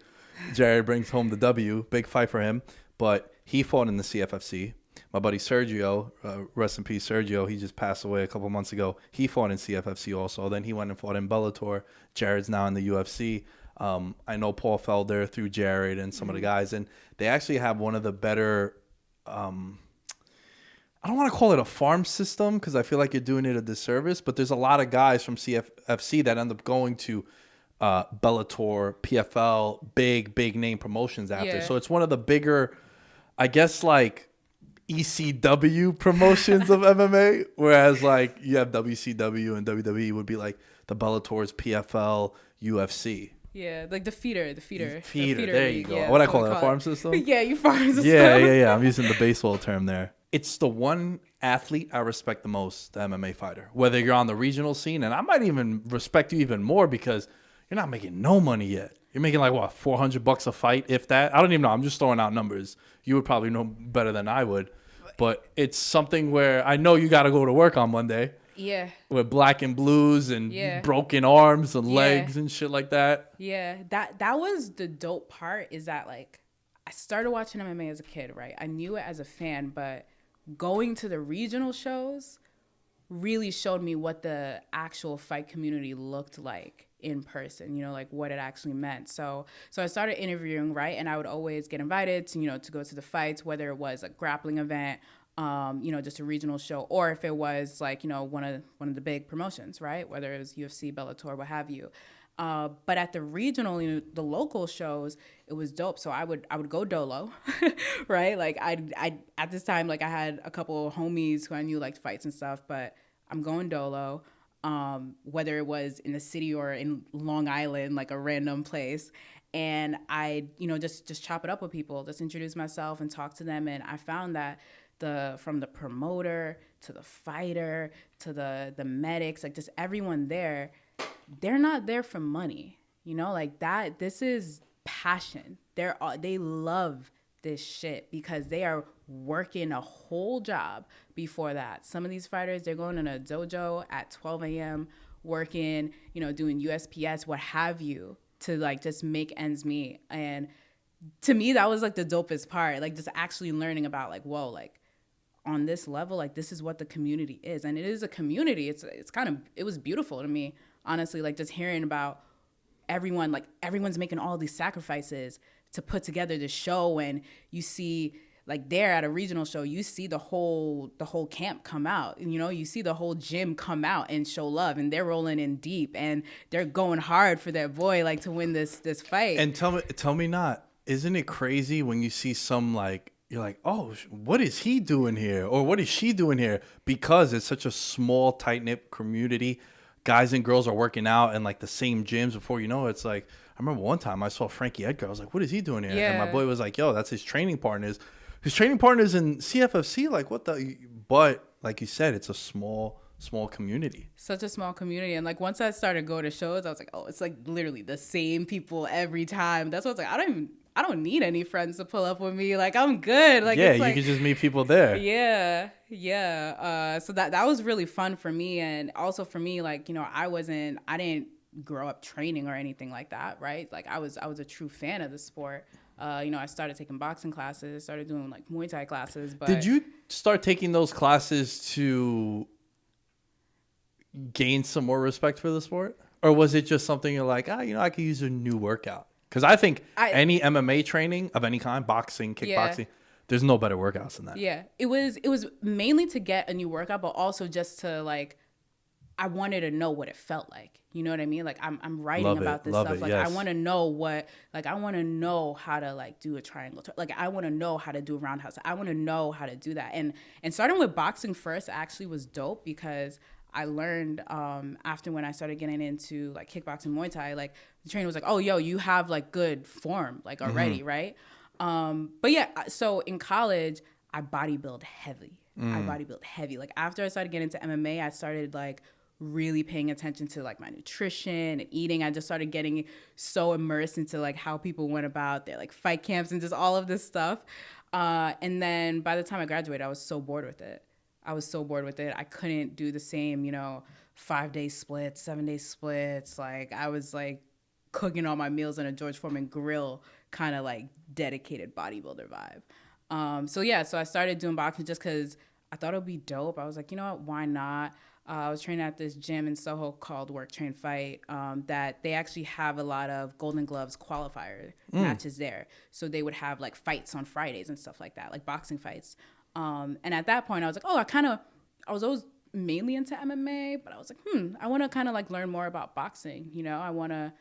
Jared brings home the W. Big fight for him. But he fought in the CFFC. My buddy Sergio, rest in peace, Sergio, he just passed away a couple months ago. He fought in CFFC also. Then he went and fought in Bellator. Jared's now in the UFC. I know Paul Felder through Jared and some of the guys. And they actually have one of the better... I don't want to call it a farm system because I feel like you're doing it a disservice, but there's a lot of guys from CFFC that end up going to Bellator, PFL, big name promotions after. Yeah. So it's one of the bigger, I guess, like ECW promotions of MMA, whereas like you have WCW and WWE would be like the Bellators, PFL, UFC. Yeah, like the feeder. There you go. Yeah, what I call it, a farm system? Yeah, you farm system. Yeah. I'm using the baseball term there. It's the one athlete I respect the most, the MMA fighter. Whether you're on the regional scene, and I might even respect you even more because you're not making no money yet. You're making like, what, $400 a fight, if that? I don't even know. I'm just throwing out numbers. You would probably know better than I would. But it's something where I know you got to go to work on Monday. Yeah. With black and blues and broken arms and legs and shit like that. Yeah. That was the dope part, is that like I started watching MMA as a kid, right? I knew it as a fan, but going to the regional shows really showed me what the actual fight community looked like in person, you know, like what it actually meant. So I started interviewing, right? And I would always get invited to, you know, to go to the fights, whether it was a grappling event, you know, just a regional show, or if it was like, you know, one of the big promotions, right? Whether it was UFC, Bellator, what have you. But at the regional, you know, the local shows, it was dope. So I would go dolo, right? Like I at this time, like I had a couple of homies who I knew liked fights and stuff, but I'm going dolo. Whether it was in the city or in Long Island, like a random place. And I, you know, just chop it up with people, just introduce myself and talk to them. And I found that from the promoter to the fighter to the medics, like just everyone there, they're not there for money, you know, like that. This is passion. They love this shit because they are working a whole job before that. Some of these fighters, they're going in a dojo at 12 a.m. working, you know, doing USPS, what have you, to like just make ends meet. And to me, that was like the dopest part, like just actually learning about like, whoa, like on this level, like this is what the community is. And it is a community. It was beautiful to me, honestly, like just hearing about everyone's making all these sacrifices to put together the show. And you see, like there at a regional show, you see the whole camp come out, you know, you see the whole gym come out and show love, and they're rolling in deep and they're going hard for their boy, like to win this fight. And tell me not, isn't it crazy when you see some, like, you're like, oh, what is he doing here? Or what is she doing here? Because it's such a small, tight-knit community. Guys and girls are working out in like the same gyms. Before you know it, it's like, I remember one time I saw Frankie Edgar. I was like, what is he doing here? Yeah. And my boy was like, yo, that's his training partners. His training partners in CFFC, like what the? But like you said, it's a small community. Such a small community. And like once I started going to shows, I was like, oh, it's like literally the same people every time. That's what I was like, I don't need any friends to pull up with me. Like I'm good. Like yeah, it's you like, can just meet people there. Yeah. So that was really fun for me. And also for me, like, you know, I didn't grow up training or anything like that, right? Like I was a true fan of the sport. You know, I started taking boxing classes, started doing like Muay Thai classes. But did you start taking those classes to gain some more respect for the sport? Or was it just something you're like, you know, I could use a new workout? Because I think any MMA training of any kind, boxing, kickboxing, there's no better workouts than that. Yeah, it was mainly to get a new workout, but also just to like, I wanted to know what it felt like. You know what I mean? Like I'm writing about this stuff. Like I want to know I want to know how to like do a triangle. Like I want to know how to do a roundhouse. I want to know how to do that. And starting with boxing first actually was dope because I learned after when I started getting into like kickboxing, Muay Thai, like the trainer was like, oh, yo, you have like good form like already, right? But yeah, so in college, I bodybuild heavy. Like after I started getting into MMA, I started like really paying attention to like my nutrition and eating. I just started getting so immersed into like how people went about their like fight camps and just all of this stuff. And then by the time I graduated, I was so bored with it. I couldn't do the same, you know, 5-day splits, 7-day splits. Like I was like cooking all my meals in a George Foreman grill, kind of like dedicated bodybuilder vibe. So I started doing boxing just because I thought it would be dope. I was like, you know what, why not? I was training at this gym in Soho called Work Train Fight, that they actually have a lot of Golden Gloves qualifier matches there. So they would have like fights on Fridays and stuff like that, like boxing fights. And at that point I was like, I was always mainly into MMA, but I was like, I want to kind of like learn more about boxing. You know, I want,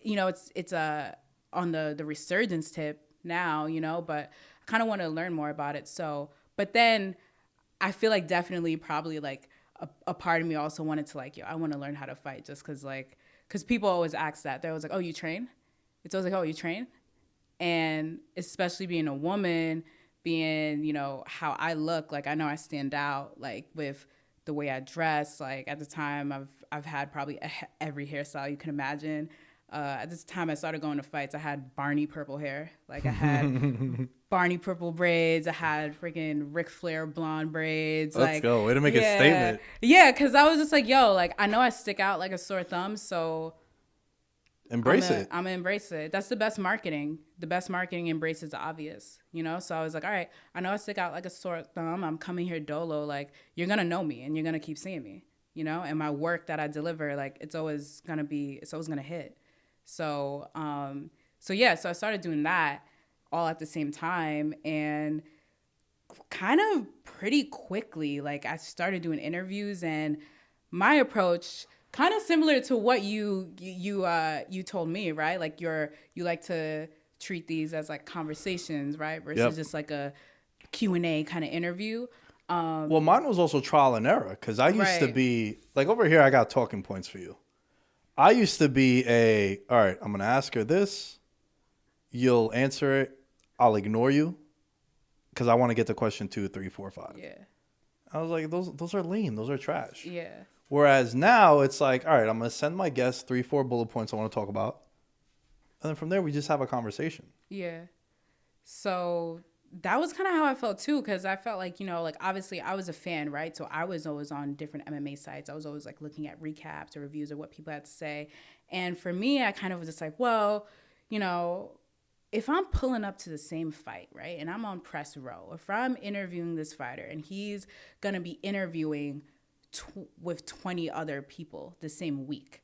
you know, it's on the resurgence tip now, you know, but I kind of want to learn more about it. So, but then I feel like definitely probably like a part of me also wanted to like, I want to learn how to fight just because people always ask that. They're always like, oh, you train? It's always like, oh, you train? And especially being a woman, being, you know, how I look, like I know I stand out like with the way I dress. Like at the time I've had probably every hairstyle you can imagine. At this time I started going to fights, I had Barney purple hair. Like I had Barney purple braids. I had freaking Ric Flair blonde braids. Let's go. Way to make a statement. Yeah, because I was just like, yo, like I know I stick out like a sore thumb, so embrace it. I'm gonna embrace it. That's the best marketing. The best marketing embraces the obvious, you know? So I was like, all right, I know I stick out like a sore thumb. I'm coming here dolo. Like, you're gonna know me and you're gonna keep seeing me. and my work that I deliver, like it's always gonna hit. So, so I started doing that all at the same time, and kind of pretty quickly, like I started doing interviews, and my approach kind of similar to what you told me, right? Like you like to treat these as like conversations, right? Versus just like a Q&A kind of interview. Well, mine was also trial and error because I used to be like over here. I got talking points for you. I used to be all right, I'm going to ask her this. You'll answer it. I'll ignore you because I want to get to question 2, 3, 4, 5. Yeah. I was like, those are lame. Those are trash. Yeah. Whereas now it's like, all right, I'm going to send my guests 3, 4 bullet points I want to talk about. And then from there, we just have a conversation. Yeah. So that was kind of how I felt too, because I felt like, like obviously I was a fan, right? So I was always on different MMA sites. I was always like looking at recaps or reviews of what people had to say. And for me, I kind of was just like, well, if I'm pulling up to the same fight, right, and I'm on press row, if I'm interviewing this fighter and he's going to be interviewing with 20 other people the same week,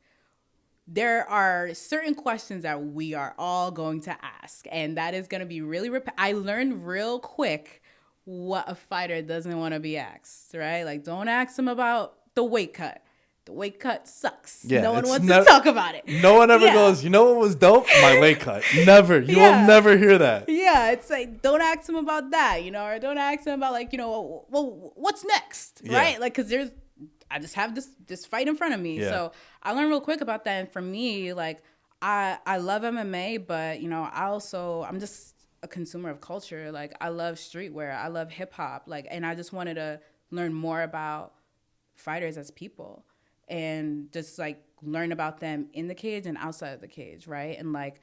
there are certain questions that we are all going to ask, and that is going to be really I learned real quick what a fighter doesn't want to be asked, right? Like, don't ask him about the weight cut. The weight cut sucks. Yeah, no one wants to talk about it. No one ever goes, you know what was dope? My weight cut. Never. You will never hear that. Yeah, it's like, don't ask him about that, or don't ask him about, like, well, what's next, right? Like, because I just have this fight in front of me. Yeah. So I learned real quick about that. And for me, like, I love MMA, but, I'm just a consumer of culture. Like, I love streetwear. I love hip hop. Like, and I just wanted to learn more about fighters as people and just like learn about them in the cage and outside of the cage. Right. And like,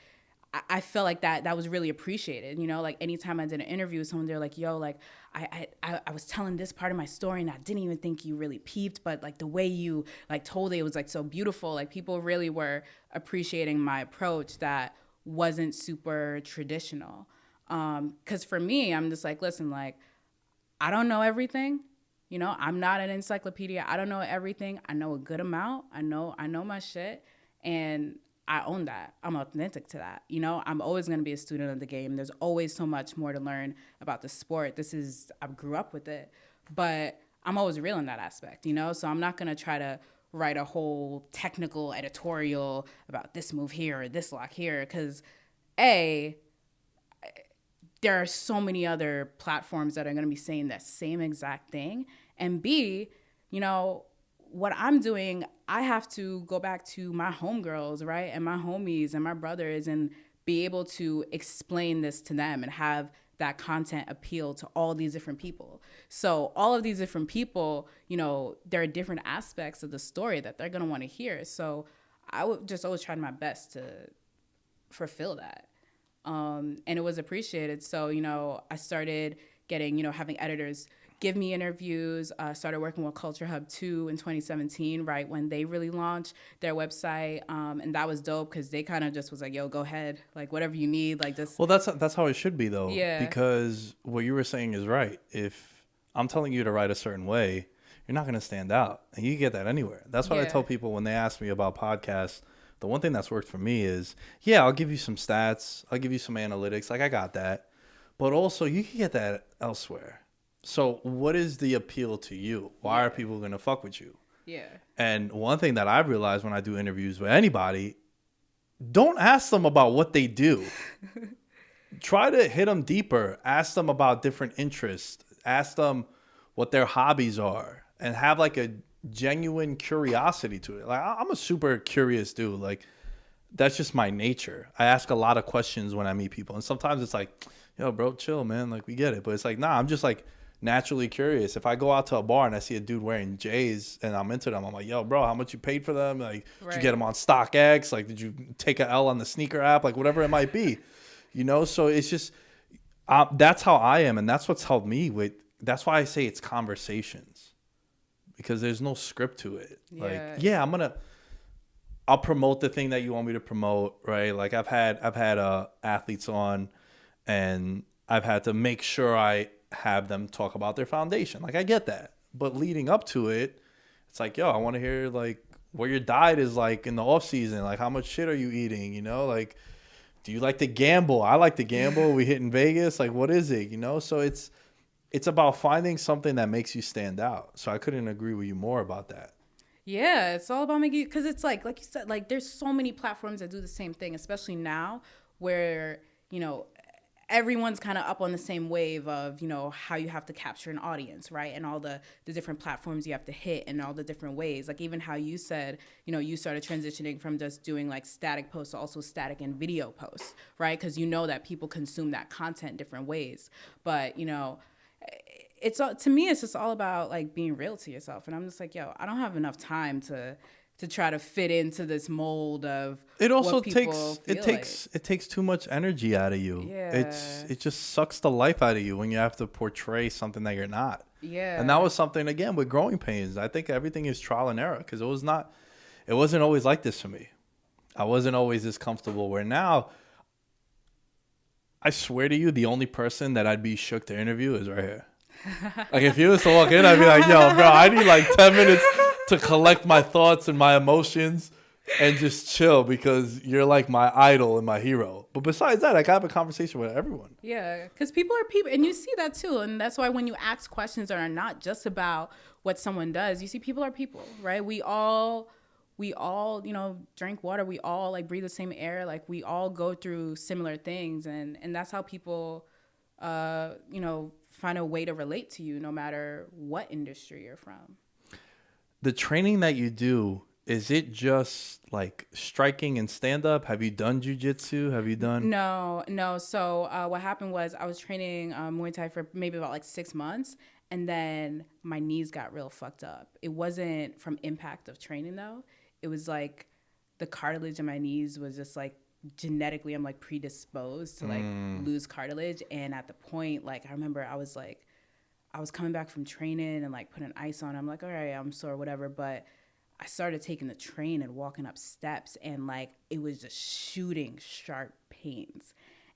I felt like that was really appreciated, like anytime I did an interview with someone, they're like, yo, like I was telling this part of my story and I didn't even think you really peeped, but like the way you like told it was like so beautiful. Like people really were appreciating my approach that wasn't super traditional. 'Cause for me, I'm just like, listen, like I don't know everything. I'm not an encyclopedia. I don't know everything. I know a good amount. I know my shit, and I own that. I'm authentic to that. I'm always going to be a student of the game. There's always so much more to learn about the sport. I grew up with it, but I'm always real in that aspect, So I'm not going to try to write a whole technical editorial about this move here or this lock here, because there are so many other platforms that are going to be saying that same exact thing. And B, what I'm doing, I have to go back to my homegirls, right? And my homies and my brothers and be able to explain this to them and have that content appeal to all these different people. So all of these different people, there are different aspects of the story that they're going to want to hear. So I would just always try my best to fulfill that. And it was appreciated. So, I started getting, having editors give me interviews, started working with Culture Hub 2 in 2017, right, when they really launched their website. And that was dope because they kind of just was like, yo, go ahead. Like, whatever you need, like just. Well, that's how it should be, though. Yeah. Because what you were saying is right. If I'm telling you to write a certain way, you're not going to stand out. And you get that anywhere. That's what I tell people when they ask me about podcasts. The one thing that's worked for me is, I'll give you some stats. I'll give you some analytics. Like, I got that. But also, you can get that elsewhere. So what is the appeal to you? Why are people going to fuck with you? Yeah. And one thing that I've realized when I do interviews with anybody, don't ask them about what they do. Try to hit them deeper. Ask them about different interests. Ask them what their hobbies are and have like a genuine curiosity to it. Like I'm a super curious dude. Like that's just my nature. I ask a lot of questions when I meet people. And sometimes it's like, yo, bro, chill, man. Like we get it. But it's like, nah, I'm just like naturally curious. If I go out to a bar and I see a dude wearing J's and I'm into them, I'm like, yo, bro, how much you paid for them? Like, did you get them on StockX? Like, did you take a L on the sneaker app? Like, whatever it might be, So it's just, that's how I am. And that's what's helped me with, that's why I say it's conversations because there's no script to it. Yeah. Like, I'll promote the thing that you want me to promote. Right. Like I've had athletes on and I've had to make sure I have them talk about their foundation. Like I get that, but leading up to it, It's like, yo, I want to hear like what your diet is like in the off season. Like, how much shit are you eating? You know, like, do you like to gamble? I like to gamble. We hit in Vegas. Like, what is it? You know, so it's about finding something that makes you stand out. So I couldn't agree with you more about that. Yeah, it's all about making, because it's like you said, like there's so many platforms that do the same thing, especially now where, you know, everyone's kind of up on the same wave of, you know, how you have to capture an audience, right? And all the different platforms you have to hit and all the different ways. Like even how you said, you know, you started transitioning from just doing like static posts to also static and video posts, right? Because you know that people consume that content different ways. But, you know, it's to me it's just all about like being real to yourself, and I'm just like, yo, I don't have enough time to try to fit into this mold of It also what people feel it takes too much energy out of you. Yeah. It just sucks the life out of you when you have to portray something that you're not. Yeah. And that was something again with growing pains. I think everything is trial and error because it wasn't always like this for me. I wasn't always this comfortable. Where now, I swear to you, the only person that I'd be shook to interview is right here. Like if you was to walk in, I'd be like, yo, bro, I need like 10 minutes to collect my thoughts and my emotions and just chill because you're like my idol and my hero. But besides that, I can have a conversation with everyone. Yeah, because people are people, and you see that too. And that's why when you ask questions that are not just about what someone does, you see people are people, right? We all, you know, drink water. We all like breathe the same air. Like we all go through similar things, and that's how people, you know, find a way to relate to you, no matter what industry you're from. The training that you do, is it just like striking and stand up? Have you done jujitsu? Have you done? No. So what happened was I was training Muay Thai for maybe about like 6 months, and then my knees got real fucked up. It wasn't from impact of training though. It was like the cartilage in my knees was just like genetically I'm like predisposed to like lose cartilage. And at the point, like I remember I was coming back from training and like putting ice on. I'm like, all right, I'm sore, whatever. But I started taking the train and walking up steps, and like it was just shooting sharp pains.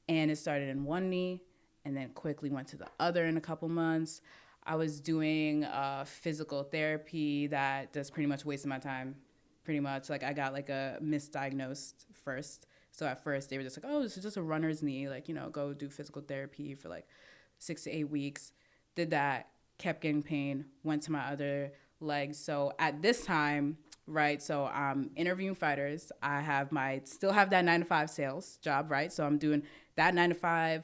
And it started in one knee and then quickly went to the other in a couple months. I was doing physical therapy that just pretty much wasted my time. Pretty much like I got like a misdiagnosed first. So at first they were just like, oh, this is just a runner's knee. Like, you know, go do physical therapy for like 6 to 8 weeks. Did that, kept getting pain, went to my other leg. So at this time, right, so I'm interviewing fighters. Still have that 9 to 5 sales job, right? So I'm doing that 9 to 5,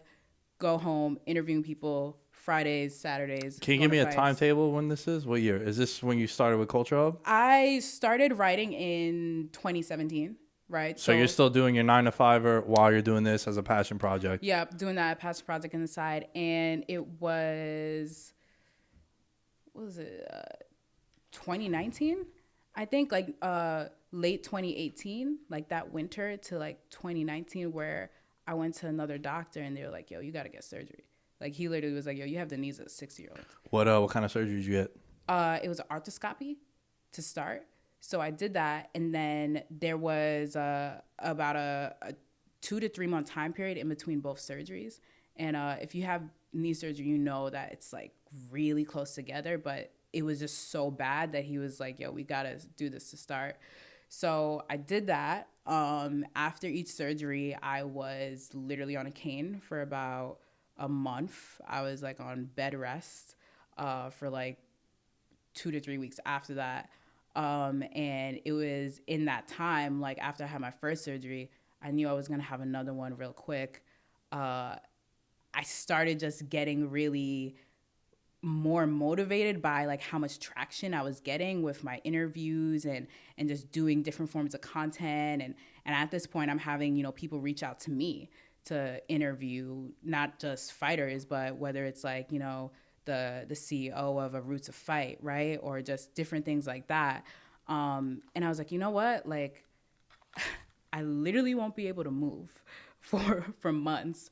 go home, interviewing people Fridays, Saturdays. Can you give me a timetable when this is? What year? Is this when you started with Culture Hub? I started writing in 2017. Right. So you're still doing your 9 to 5 while you're doing this as a passion project. Yeah, doing that passion project on the side. And it was, what was it, 2019? I think like late 2018, like that winter to like 2019, where I went to another doctor and they were like, yo, you got to get surgery. Like he literally was like, yo, you have the knees of a 60-year-old. What kind of surgery did you get? It was an arthroscopy to start. So I did that, and then there was about a 2 to 3 month time period in between both surgeries. And if you have knee surgery, you know that it's like really close together, but it was just so bad that he was like, yo, we got to do this to start. So I did that. After each surgery, I was literally on a cane for about a month. I was like on bed rest for like 2 to 3 weeks after that. And it was in that time, like after I had my first surgery, I knew I was going to have another one real quick. I started just getting really more motivated by like how much traction I was getting with my interviews and just doing different forms of content. And at this point I'm having, you know, people reach out to me to interview, not just fighters, but whether it's like, you know, the CEO of a Roots of Fight, right? Or just different things like that. And I was like, you know what? Like, I literally won't be able to move for months.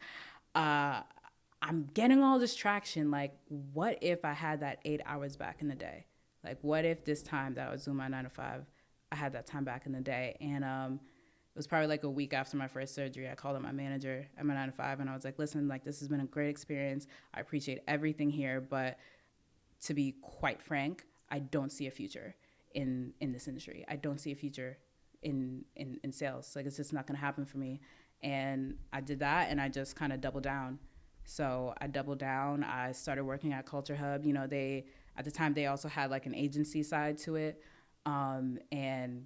I'm getting all this traction. Like, what if I had that 8 hours back in the day? Like, what if this time that I was doing my 9 to 5, I had that time back in the day? And it was probably like a week after my first surgery. I called up my manager at my 9 to 5 and I was like, listen, like this has been a great experience. I appreciate everything here, but to be quite frank, I don't see a future. in this industry. I don't see a future in sales. Like, it's just not going to happen for me. And I did that, and I just kind of doubled down. So I doubled down. I started working at Culture Hub. You know, at the time they also had like an agency side to it. And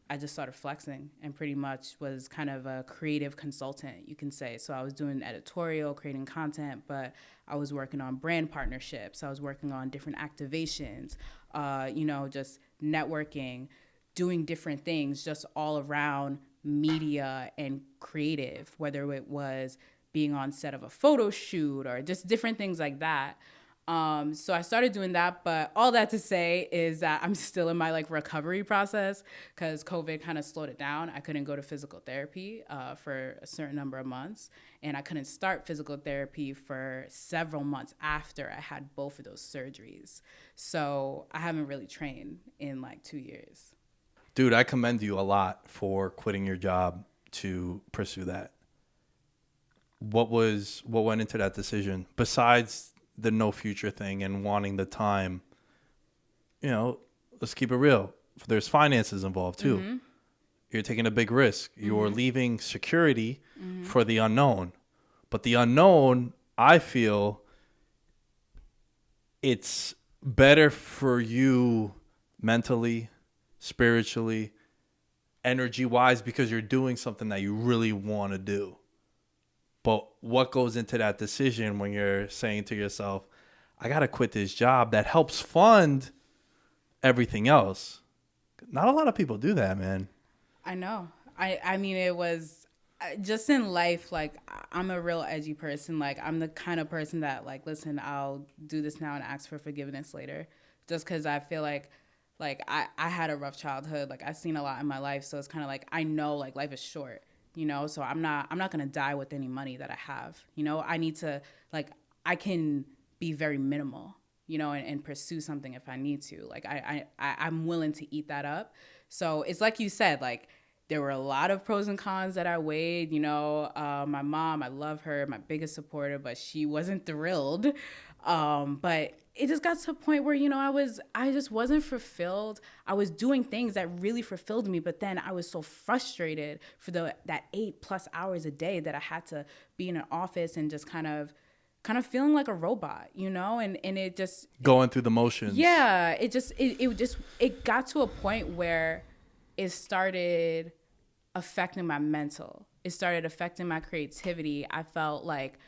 I just started flexing and pretty much was kind of a creative consultant, you can say. So I was doing editorial, creating content, but I was working on brand partnerships. I was working on different activations, just networking, doing different things just all around media and creative, whether it was being on set of a photo shoot or just different things like that. So I started doing that, but all that to say is that I'm still in my like recovery process because COVID kind of slowed it down. I couldn't go to physical therapy for a certain number of months, and I couldn't start physical therapy for several months after I had both of those surgeries. So I haven't really trained in like 2 years. Dude, I commend you a lot for quitting your job to pursue that. What went into that decision besides the no future thing and wanting the time? You know, let's keep it real. There's finances involved too. Mm-hmm. You're taking a big risk. You're leaving security for the unknown. But the unknown, I feel it's better for you mentally, spiritually, energy-wise, because you're doing something that you really want to do. But what goes into that decision when you're saying to yourself, I got to quit this job that helps fund everything else? Not a lot of people do that, man. I know. I mean, it was just in life, like, I'm a real edgy person. Like, I'm the kind of person that, like, listen, I'll do this now and ask for forgiveness later. Just because I feel like I had a rough childhood. Like, I've seen a lot in my life. So it's kind of like, I know, like, life is short. You know, so I'm not going to die with any money that I have. You know, I need to, like, I can be very minimal, you know, and pursue something if I need to. Like, I'm willing to eat that up. So it's like you said, like, there were a lot of pros and cons that I weighed. You know, my mom, I love her, my biggest supporter, but she wasn't thrilled. But it just got to a point where, you know, I just wasn't fulfilled. I was doing things that really fulfilled me, but then I was so frustrated for that 8+ hours a day that I had to be in an office and just kind of feeling like a robot, you know, and it just going through the motions. Yeah, it got to a point where it started affecting my mental. It started affecting my creativity. I felt like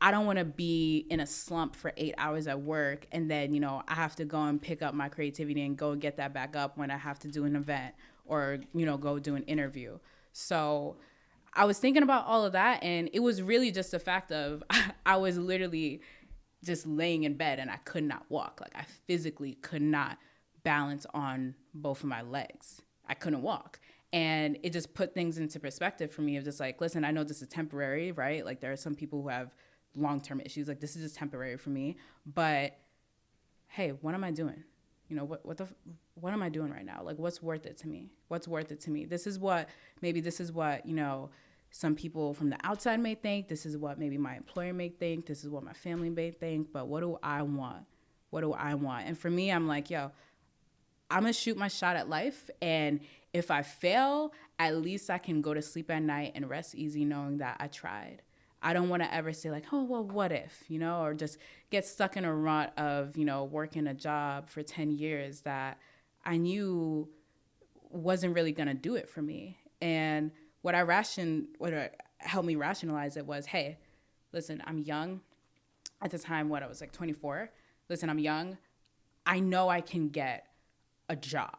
I don't want to be in a slump for 8 hours at work and then, you know, I have to go and pick up my creativity and go get that back up when I have to do an event or, you know, go do an interview. So I was thinking about all of that, and it was really just the fact of I was literally just laying in bed and I could not walk. Like, I physically could not balance on both of my legs. I couldn't walk. And it just put things into perspective for me of just like, listen, I know this is temporary, right? Like, there are some people who have long-term issues. Like, this is just temporary for me. But hey, what am I doing? You know, what am I doing right now? Like, what's worth it to me? What's worth it to me? This is what, you know, some people from the outside may think. This is what maybe my employer may think. This is what my family may think. But what do I want? What do I want? And for me, I'm like, yo, I'm going to shoot my shot at life. And if I fail, at least I can go to sleep at night and rest easy knowing that I tried. I don't want to ever say like, oh, well, what if, you know, or just get stuck in a rut of, you know, working a job for 10 years that I knew wasn't really going to do it for me. And what helped me rationalize it was, hey, listen, I'm young. At the time, I was like 24. Listen, I'm young. I know I can get a job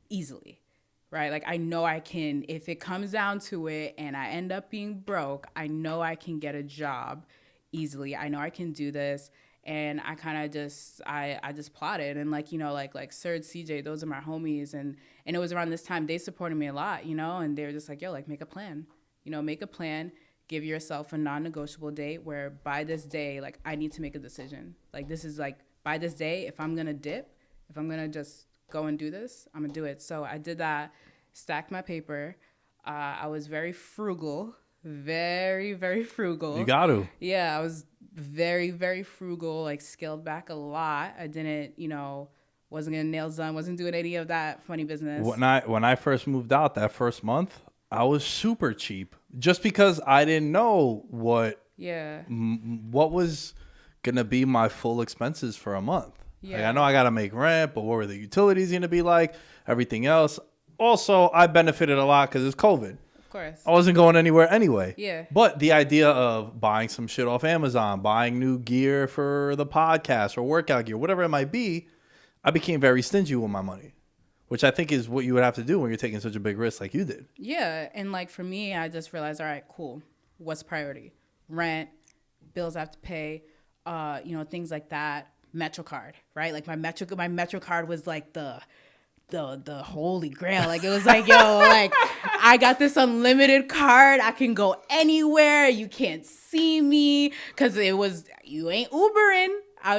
easily, right? Like, I know I can, if it comes down to it and I end up being broke, I know I can get a job easily. I know I can do this. And I kind of just, I just plotted. And like, you know, like Serge, CJ, those are my homies. And it was around this time, they supported me a lot, you know, and they were just like, yo, like, make a plan, you know, make a plan, give yourself a non-negotiable date where by this day, like, I need to make a decision. Like, this is like, by this day, if I'm going to dip, if I'm going to just go and do this, I'm going to do it. So I did that, stacked my paper. I was very frugal, very, very frugal. You got to. Yeah, I was very, very frugal, like scaled back a lot. I didn't, you know, Wasn't getting nails done. Wasn't doing any of that funny business. When I first moved out that first month, I was super cheap just because I didn't know what was gonna be my full expenses for a month. Like, I know I gotta make rent, but what were the utilities gonna be like? Everything else. Also, I benefited a lot because it's COVID. Of course. I wasn't going anywhere anyway. Yeah. But the idea of buying some shit off Amazon, buying new gear for the podcast or workout gear, whatever it might be, I became very stingy with my money, which I think is what you would have to do when you're taking such a big risk like you did. Yeah. And like for me, I just realized, all right, cool. What's priority? Rent, bills I have to pay, things like that. MetroCard, right? Like my MetroCard was like the holy grail. Like it was like, yo, like I got this unlimited card. I can go anywhere. You can't see me because you ain't Ubering.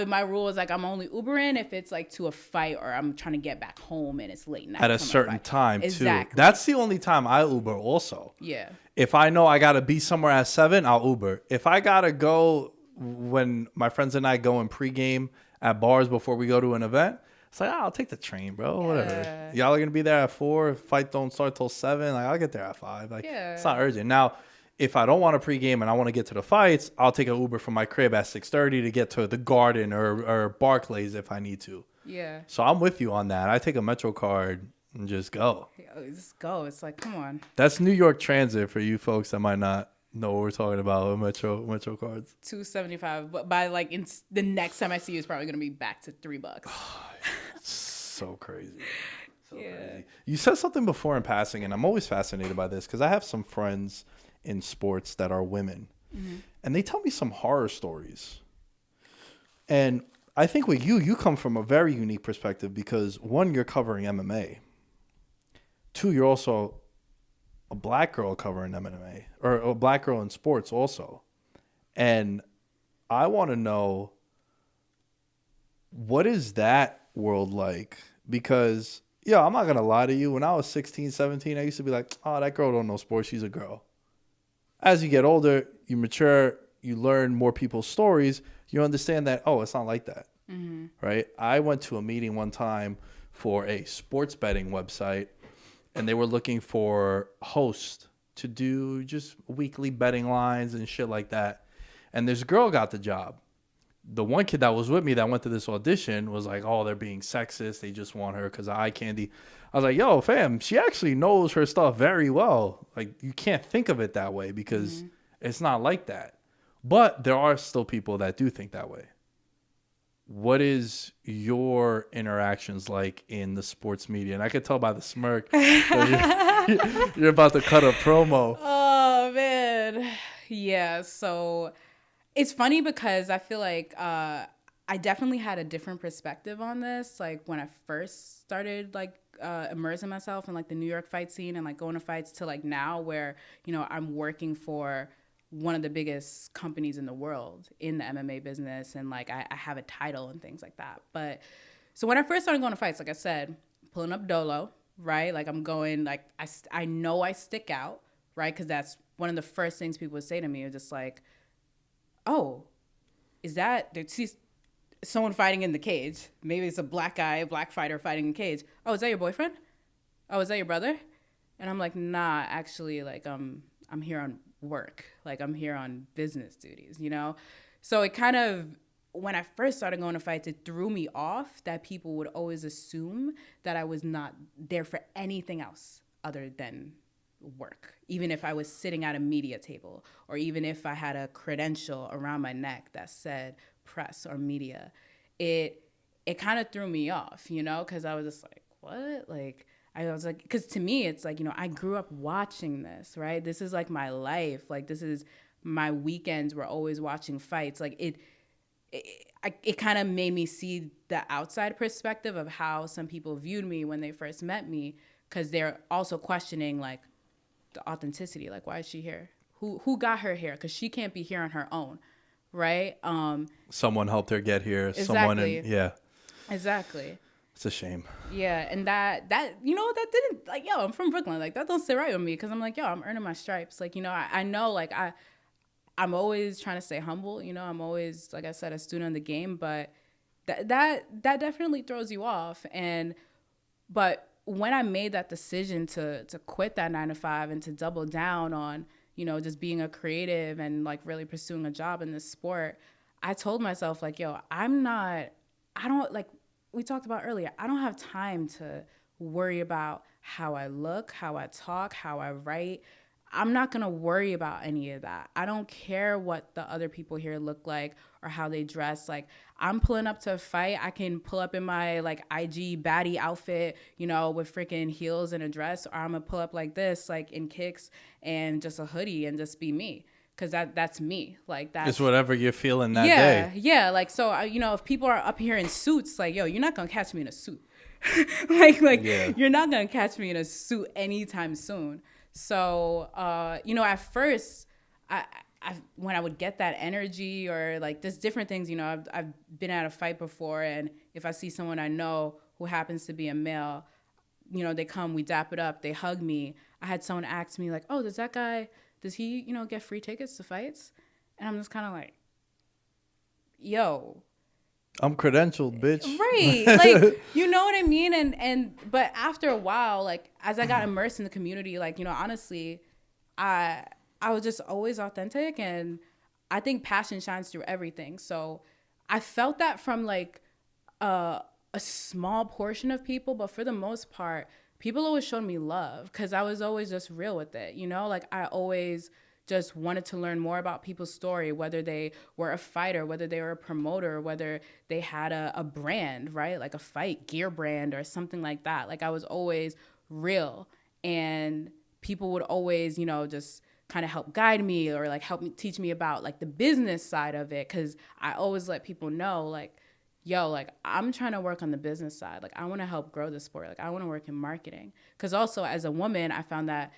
My rule was like I'm only Ubering if it's like to a fight or I'm trying to get back home and it's late night. At a certain time, exactly. too. That's the only time I Uber also. Yeah. If I know I got to be somewhere at 7, I'll Uber. If I got to go when my friends and I go in pregame at bars before we go to an event, it's like, I'll take the train, bro. Whatever. Y'all are going to be there at 4. Fight don't start till 7. Like, I'll get there at 5. Like, it's not urgent. Now, if I don't want to pregame and I want to get to the fights, I'll take an Uber from my crib at 6:30 to get to the Garden or Barclays if I need to. Yeah. So I'm with you on that. I take a Metro card and just go. Just go. It's like, come on. That's New York Transit for you folks that might not know what we're talking about with Metro cards. $2.75, but by like the next time I see you, it's probably gonna be back to $3. So crazy. Crazy. You said something before in passing, and I'm always fascinated by this because I have some friends in sports that are women, and they tell me some horror stories. And I think with you come from a very unique perspective because 1, you're covering MMA. 2, you're also a black girl covering MMA or a black girl in sports also. And I want to know, what is that world like? Because, I'm not going to lie to you. When I was 16, 17, I used to be like, oh, that girl don't know sports. She's a girl. As you get older, you mature, you learn more people's stories. You understand that, it's not like that. Mm-hmm. Right? I went to a meeting one time for a sports betting website, and they were looking for hosts to do just weekly betting lines and shit like that. And this girl got the job. The one kid that was with me that went to this audition was like, oh, they're being sexist. They just want her because of eye candy. I was like, yo, fam, she actually knows her stuff very well. Like, you can't think of it that way because it's not like that. But there are still people that do think that way. What is your interactions like in the sports media? And I could tell by the smirk that you're about to cut a promo. Oh, man. Yeah, so it's funny because I feel like I definitely had a different perspective on this. Like when I first started immersing myself in like the New York fight scene and like going to fights to like now where, I'm working for one of the biggest companies in the world in the MMA business. And like, I have a title and things like that. But so when I first started going to fights, like I said, pulling up Dolo, right? Like I'm going, like, I know I stick out, right? Cause that's one of the first things people would say to me are just like, oh, is that, there's someone fighting in the cage. Maybe it's a black guy, a black fighter fighting in the cage. Oh, is that your boyfriend? Oh, is that your brother? And I'm like, nah, actually, like, I'm here on work. Like, I'm here on business duties, So it kind of, when I first started going to fights, it threw me off that people would always assume that I was not there for anything else other than work. Even if I was sitting at a media table or even if I had a credential around my neck that said press or media, it kind of threw me off, because I was just like, what? Like, I was like, because to me, it's like, I grew up watching this, right? This is like my life. Like, this is my weekends were always watching fights. Like, it kind of made me see the outside perspective of how some people viewed me when they first met me, because they're also questioning, like, the authenticity. Like, why is she here? Who got her here? Because she can't be here on her own, right? Someone helped her get here. Exactly. Yeah. Exactly. It's a shame. Yeah, and that that didn't, like, I'm from Brooklyn. Like, that don't sit right with me because I'm like, I'm earning my stripes. Like, I know, like, I'm always trying to stay humble. I'm always, like I said, a student of the game, but that definitely throws you off. But when I made that decision to quit that 9 to 5 and to double down on, just being a creative and like really pursuing a job in this sport, I told myself like, yo, I don't, like we talked about earlier, I don't have time to worry about how I look, how I talk, how I write. I'm not going to worry about any of that. I don't care what the other people here look like or how they dress. Like, I'm pulling up to a fight. I can pull up in my like IG baddie outfit, with freaking heels and a dress, or I'm going to pull up like this, like in kicks and just a hoodie and just be me. Cause that's me. Like that's it's whatever you're feeling that day. Yeah. Like, so, if people are up here in suits, like, yo, you're not going to catch me in a suit. like You're not going to catch me in a suit anytime soon. So, at first, I when I would get that energy or like there's different things, I've been at a fight before, and if I see someone I know who happens to be a male, they come, we dap it up, they hug me. I had someone ask me like, oh, does he, get free tickets to fights? And I'm just kind of like, yo, I'm credentialed, bitch. Right. Like, you know what I mean? But after a while, like, as I got immersed in the community, like, honestly, I was just always authentic, and I think passion shines through everything. So I felt that from like a small portion of people, but for the most part, people always showed me love because I was always just real with it. Like I always just wanted to learn more about people's story, whether they were a fighter, whether they were a promoter, whether they had a brand, right? Like a fight gear brand or something like that. Like I was always real, and people would always, just kind of help guide me or like help me teach me about like the business side of it. Cause I always let people know like, yo, like I'm trying to work on the business side. Like I want to help grow the sport. Like I want to work in marketing. Cause also as a woman, I found that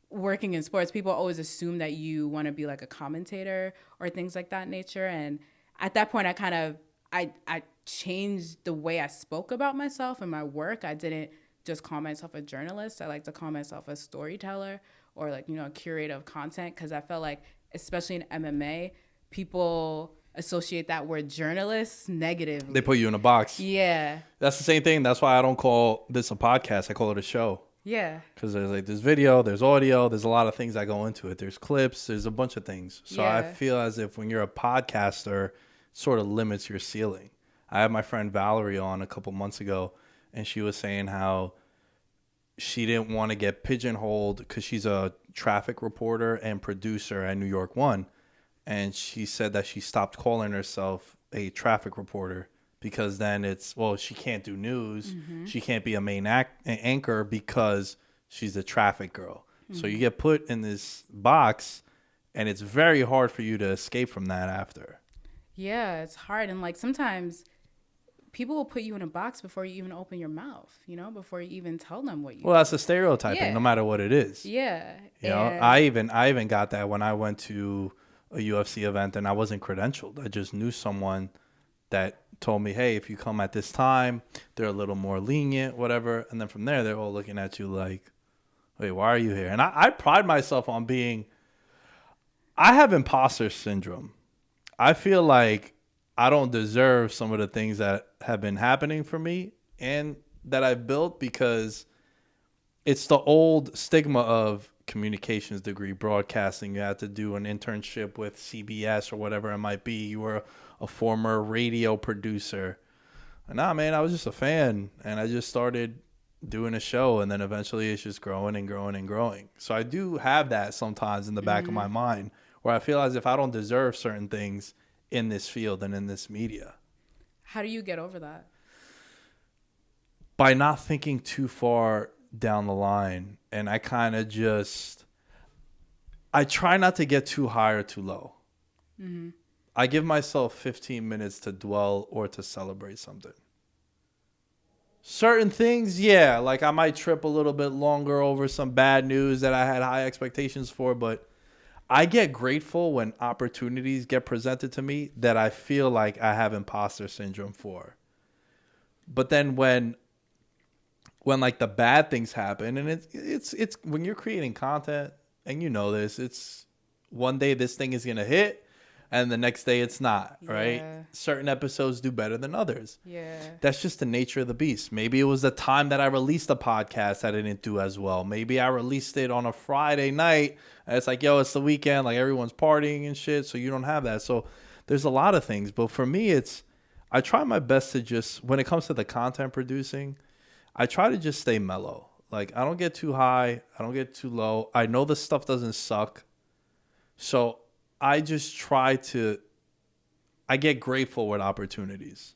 working in sports, people always assume that you want to be like a commentator or things like that nature. And at that point, I changed the way I spoke about myself and my work. I didn't just call myself a journalist. I like to call myself a storyteller or like, a curator of content. Cause I felt like, especially in MMA, people associate that word journalist negatively. They put you in a box. Yeah. That's the same thing. That's why I don't call this a podcast. I call it a show. Yeah. Because there's like there's video, there's audio, there's a lot of things that go into it. There's clips, there's a bunch of things. So I feel as if when you're a podcaster, it sort of limits your ceiling. I had my friend Valerie on a couple months ago, and she was saying how she didn't want to get pigeonholed because she's a traffic reporter and producer at New York One. And she said that she stopped calling herself a traffic reporter because then she can't do news. Mm-hmm. She can't be a main anchor because she's a traffic girl. Mm-hmm. So you get put in this box, and it's very hard for you to escape from that after. Yeah, it's hard. And like sometimes people will put you in a box before you even open your mouth, before you even tell them what you Well, that's a stereotyping, no matter what it is. Yeah. I even got that when I went to a UFC event and I wasn't credentialed. I just knew someone that told me, hey, if you come at this time, they're a little more lenient, whatever. And then from there, they're all looking at you like, wait, why are you here? And I pride myself on I have imposter syndrome. I feel like I don't deserve some of the things that have been happening for me and that I've built because it's the old stigma of communications degree, broadcasting. You had to do an internship with CBS or whatever it might be. You were a former radio producer. Nah, man, I was just a fan, and I just started doing a show, and then eventually it's just growing and growing and growing. So I do have that sometimes in the back of my mind where I feel as if I don't deserve certain things in this field and in this media. How do you get over that? By not thinking too far down the line, and I kind of I try not to get too high or too low. Mm-hmm. I give myself 15 minutes to dwell or to celebrate something. Certain things, yeah, like I might trip a little bit longer over some bad news that I had high expectations for, but I get grateful when opportunities get presented to me that I feel like I have imposter syndrome for. But then when like the bad things happen, and it's when you're creating content, and you know this, it's one day this thing is going to hit, and the next day it's not, right? Yeah. Certain episodes do better than others. Yeah. That's just the nature of the beast. Maybe it was the time that I released a podcast that I didn't do as well. Maybe I released it on a Friday night and it's like, yo, it's the weekend, like everyone's partying and shit, so you don't have that. So there's a lot of things, but for me I try my best to just, when it comes to the content producing, I try to just stay mellow. Like, I don't get too high. I don't get too low. I know the stuff doesn't suck. So I just I get grateful with opportunities.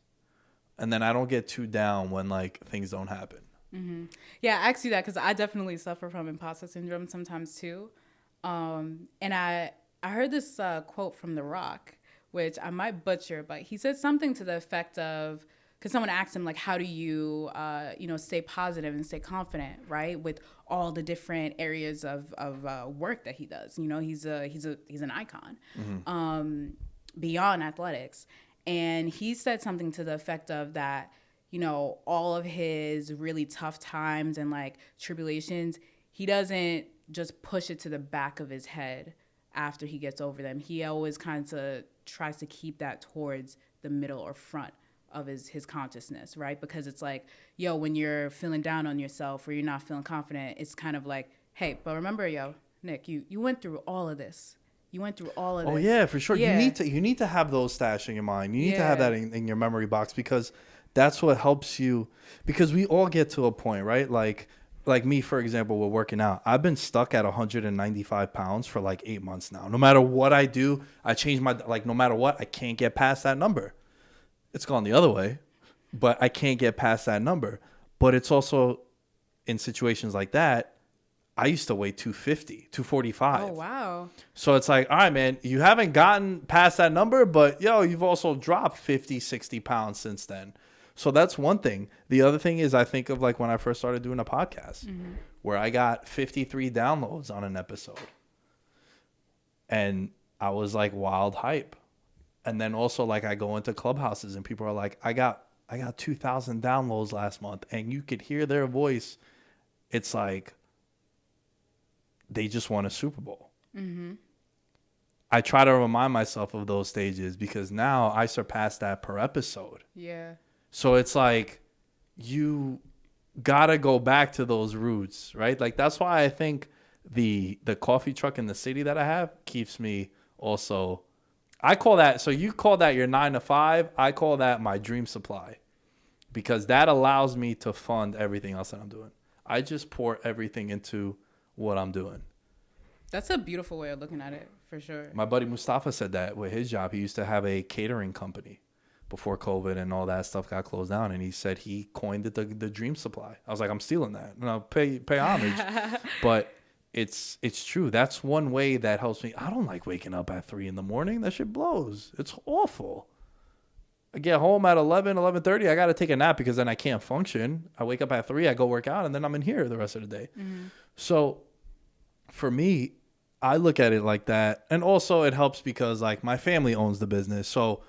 And then I don't get too down when, like, things don't happen. Mm-hmm. Yeah, I asked you that because I definitely suffer from imposter syndrome sometimes too. And I heard this quote from The Rock, which I might butcher, but he said something to the effect of, because someone asked him, like, how do you, stay positive and stay confident, right, with all the different areas of work that he does. You know, he's an icon, beyond athletics. And he said something to the effect of that, you know, all of his really tough times and, like, tribulations, he doesn't just push it to the back of his head after he gets over them. He always kind of tries to keep that towards the middle or front of his consciousness, right? Because it's like, yo, when you're feeling down on yourself or you're not feeling confident, it's kind of like, hey, but remember, yo, Nick, you went through all of this. You went through all of this. Oh yeah, for sure. Yeah. You need to have those stashed in your mind. You need to have that in your memory box, because that's what helps you. Because we all get to a point, right? Like me, for example, with working out. I've been stuck at 195 pounds for like 8 months now. No matter what I do, I change no matter what, I can't get past that number. It's gone the other way, but I can't get past that number. But it's also in situations like that, I used to weigh 250, 245. Oh, wow. So it's like, all right, man, you haven't gotten past that number, but yo, you've also dropped 50, 60 pounds since then. So that's one thing. The other thing is, I think of like when I first started doing a podcast, where I got 53 downloads on an episode. And I was like wild hype. And then also, like, I go into clubhouses and people are like, I got 2,000 downloads last month, and you could hear their voice. It's like they just won a Super Bowl. Mm-hmm. I try to remind myself of those stages because now I surpass that per episode. Yeah. So it's like you gotta go back to those roots, right? Like, that's why I think the coffee truck in the city that I have keeps me also. I call that, so you call that your 9 to 5. I call that my dream supply, because that allows me to fund everything else that I'm doing. I just pour everything into what I'm doing. That's a beautiful way of looking at it, for sure. My buddy Mustafa said that with his job. He used to have a catering company before COVID and all that stuff got closed down. And he said he coined it the dream supply. I was like, I'm stealing that. And I'll pay homage. But it's true. That's one way that helps me. I don't like waking up at 3 a.m. That shit blows. It's awful. I get home at 11:30. I got to take a nap because then I can't function. I wake up at 3. I go work out, and then I'm in here the rest of the day. Mm-hmm. So for me, I look at it like that. And also it helps because, like, my family owns the business. So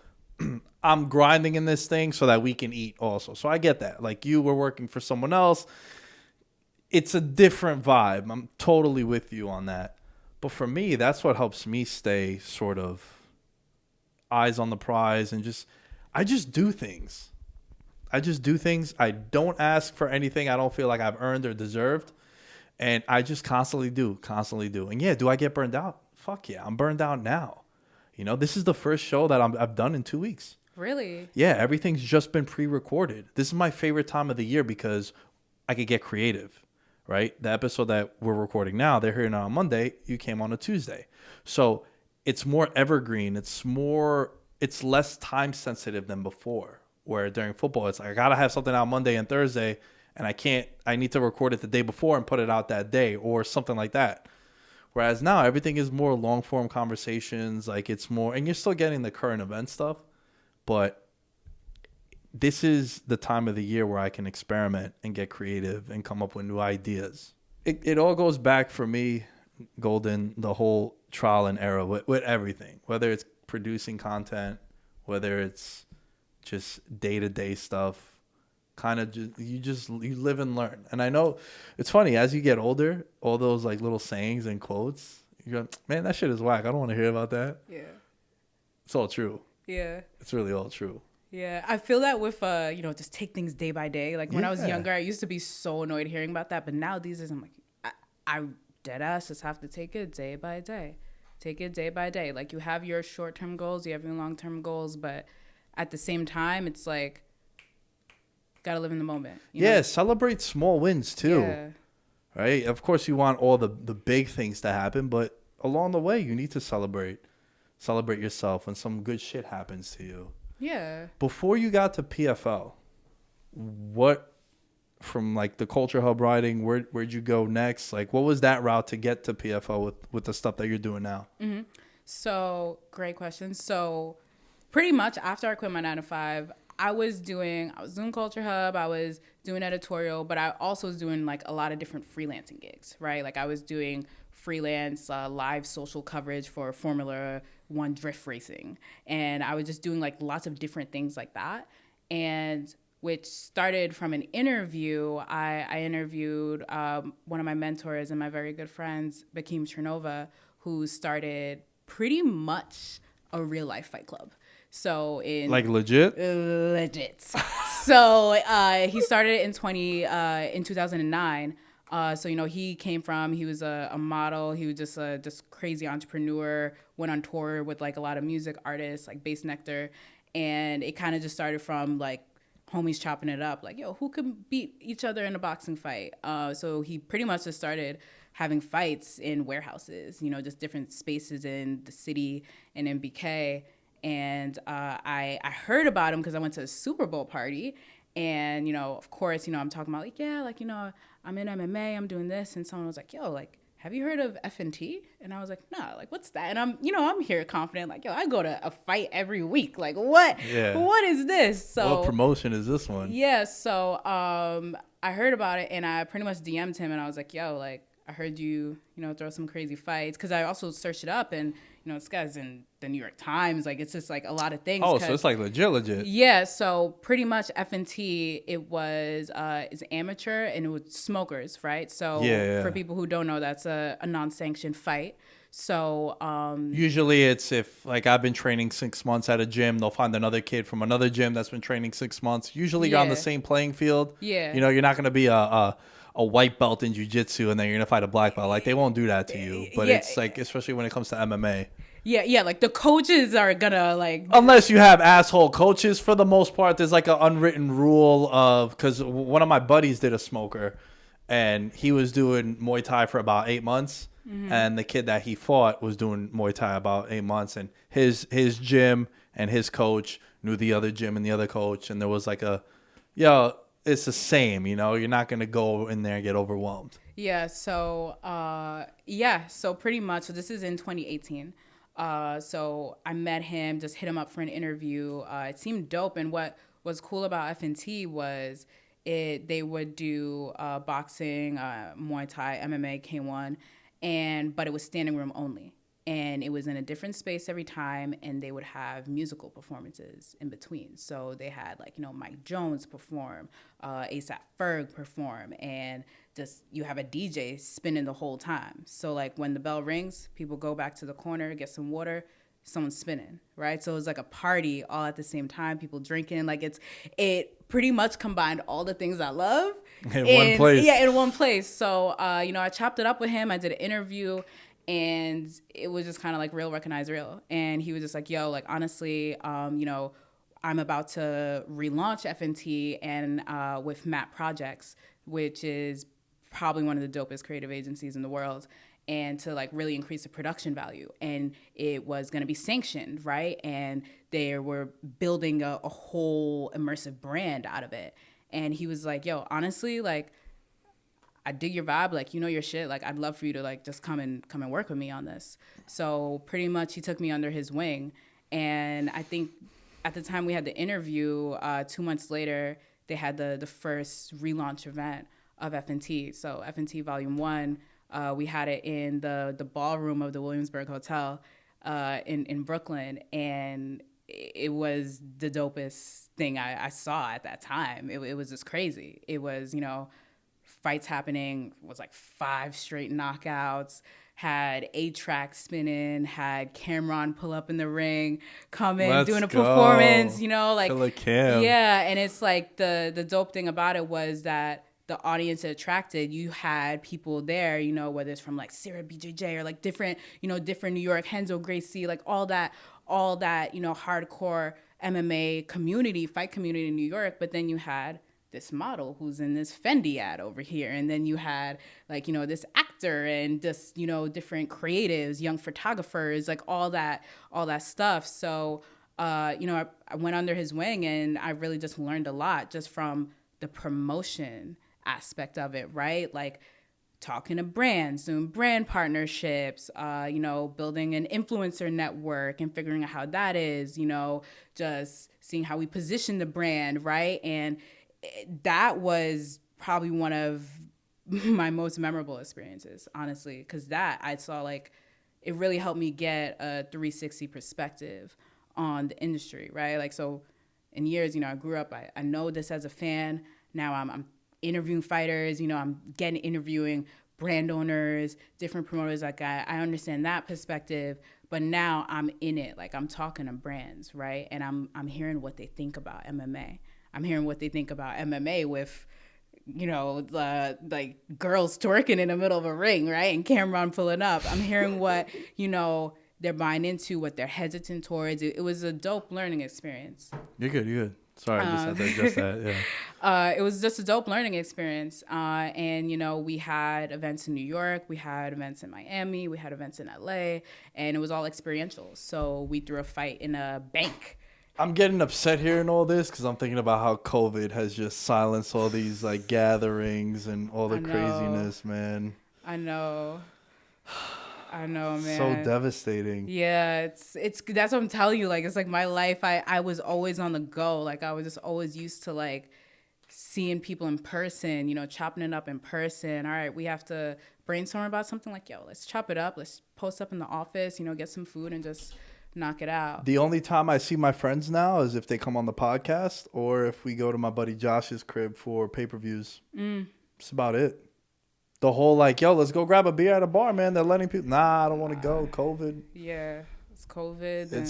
I'm grinding in this thing so that we can eat also. So I get that. Like, you were working for someone else. It's a different vibe. I'm totally with you on that. But for me, that's what helps me stay sort of eyes on the prize, and I just do things. I just do things. I don't ask for anything I don't feel like I've earned or deserved. And I just constantly do. And yeah, do I get burned out? Fuck yeah, I'm burned out now. You know, this is the first show that I've done in 2 weeks. Really? Yeah, everything's just been pre-recorded. This is my favorite time of the year because I could get creative, right? The episode that we're recording now, they're hearing on Monday. You came on a Tuesday. So it's more evergreen. It's less time sensitive than before, where during football, it's like, I got to have something out Monday and Thursday, and I need to record it the day before and put it out that day or something like that. Whereas now everything is more long form conversations. Like, it's more, and you're still getting the current event stuff, but this is the time of the year where I can experiment and get creative and come up with new ideas. It all goes back for me, Goldyn, the whole trial and error with everything, whether it's producing content, whether it's just day-to-day stuff. Kind of you live and learn. And I know it's funny, as you get older, all those like little sayings and quotes, you go, man, that shit is whack. I don't want to hear about that. Yeah. It's all true. Yeah. It's really all true. Yeah, I feel that with just take things day by day. Like when I was Yeah. younger, I used to be so annoyed hearing about that, but now these days I'm like, I dead ass just have to take it day by day. Take it day by day. Like you have your short term goals, you have your long term goals, but at the same time, it's like gotta live in the moment. Yeah, Know? celebrate small wins too. Yeah. Right? Of course, you want all the big things to happen, but along the way, you need to celebrate yourself when some good shit happens to you. Yeah. Before you got to PFL, what from like the Culture Hub riding, where'd you go next? Like, what was that route to get to PFL with the stuff that you're doing now? Mm-hmm. So, great question. So, pretty much after I quit my 9 to 5, I was doing Culture Hub, I was doing editorial, but I also was doing like a lot of different freelancing gigs, right? Like I was doing freelance live social coverage for Formula One drift racing, and I was just doing like lots of different things like that, and which started from an interview. I interviewed one of my mentors and my very good friends, Bakim Chernova, who started pretty much a real life fight club. So in Like legit. So he started in 2009. So he came from, he was a model. He was just crazy entrepreneur. Went on tour with like a lot of music artists like Bass Nectar, and it kind of just started from like homies chopping it up, like, yo, who can beat each other in a boxing fight? So he pretty much just started having fights in warehouses, just different spaces in the city and in BK. And I heard about him because I went to a Super Bowl party. And, of course, I'm talking about like, yeah, like, I'm in MMA, I'm doing this. And someone was like, yo, like, have you heard of FNT? And I was like, nah, like, what's that? And I'm here confident, like, yo, I go to a fight every week. Like, what? Yeah. What is this? So what promotion is this one? Yeah, so I heard about it and I pretty much DM'd him and I was like, yo, like, I heard you, throw some crazy fights. Because I also searched it up and, this guy's in the New York Times. Like, it's just like a lot of things. Oh, so it's like legit. Yeah, so pretty much FNT, it was is amateur and it was smokers, right? So for people who don't know, that's a non-sanctioned fight. So usually it's if like I've been training 6 months at a gym, they'll find another kid from another gym that's been training 6 months. Usually you're on the same playing field. Yeah. You're not going to be a white belt in jiu-jitsu and then you're going to fight a black belt. Like they won't do that to you. But it's like, especially when it comes to MMA. Yeah, like the coaches are gonna like... Unless you have asshole coaches, for the most part, there's like an unwritten rule of... Because one of my buddies did a smoker and he was doing Muay Thai for about 8 months. Mm-hmm. And the kid that he fought was doing Muay Thai about 8 months. And his gym and his coach knew the other gym and the other coach. And there was like it's the same, You're not going to go in there and get overwhelmed. Yeah, so pretty much. So this is in 2018. So I met him, just hit him up for an interview. It seemed dope. And what was cool about FNT was they would do boxing, Muay Thai, MMA, K1, but it was standing room only. And it was in a different space every time, and they would have musical performances in between. So they had like, Mike Jones perform, ASAP Ferg perform, and just you have a DJ spinning the whole time. So like when the bell rings, people go back to the corner, get some water, someone's spinning, right? So it was like a party all at the same time, people drinking. Like it pretty much combined all the things I love in one place. Yeah, in one place. So, I chopped it up with him. I did an interview. And it was just kind of like real recognize real. And he was just like, yo, like, honestly, I'm about to relaunch FNT and with Map Projects, which is probably one of the dopest creative agencies in the world, and to like really increase the production value. And it was going to be sanctioned, right? And they were building a whole immersive brand out of it. And he was like, yo, honestly, like, I dig your vibe, like, your shit. Like, I'd love for you to like just come and work with me on this. So pretty much he took me under his wing. And I think at the time we had the interview, 2 months later, they had the first relaunch event of FNT. So FNT Volume 1, we had it in the ballroom of the Williamsburg Hotel in Brooklyn. And it was the dopest thing I saw at that time. It was just crazy. It was, fights happening, was like 5 straight knockouts, had A-Track spinning, had Cameron pull up in the ring, come in, Let's doing a go. performance, you know, like, Killer Cam. yeah. And it's like the dope thing about it was that the audience it attracted, you had people there, you know, whether it's from like Sarah BJJ or like different, you know, different New York, Henzo Gracie, like all that, you know, hardcore MMA community, fight community in New York. But then you had this model who's in this Fendi ad over here. And then you had like, you know, this actor and just, you know, different creatives, young photographers, like all that stuff. So, you know, I went under his wing and I really just learned a lot just from the promotion aspect of it, right? Like talking to brands, doing brand partnerships, you know, building an influencer network and figuring out how that is, you know, just seeing how we position the brand, right? And that was probably one of my most memorable experiences, honestly, because that I saw like it really helped me get a 360 perspective on the industry, right? Like, so in years, you know, I grew up, I know this as a fan. Now I'm interviewing fighters, you know, I'm interviewing brand owners, different promoters. Like I understand that perspective, but now I'm in it. Like I'm talking to brands, right? And I'm hearing what they think about MMA. I'm hearing what they think about MMA with, you know, like girls twerking in the middle of a ring, right? And Cameron pulling up. I'm hearing what, you know, they're buying into, what they're hesitant towards. It was a dope learning experience. You're good. Sorry, I just had to adjust that. Yeah. It was just a dope learning experience. And, you know, we had events in New York, we had events in Miami, we had events in LA, and it was all experiential. So we threw a fight in a bank. I'm getting upset hearing all this because I'm thinking about how COVID has just silenced all these like gatherings and all the craziness, man. I know, man. So devastating. Yeah, it's that's what I'm telling you. Like, it's like my life. I was always on the go. Like, I was just always used to like seeing people in person. You know, chopping it up in person. All right, we have to brainstorm about something. Like, yo, let's chop it up. Let's post up in the office. You know, get some food and just knock it out. The only time I see my friends now is if they come on the podcast or if we go to my buddy Josh's crib for pay-per-views. That's about it. The whole like, yo, let's go grab a beer at a bar, man. They're letting people. Nah, I don't want to go. COVID. Yeah, it's COVID. It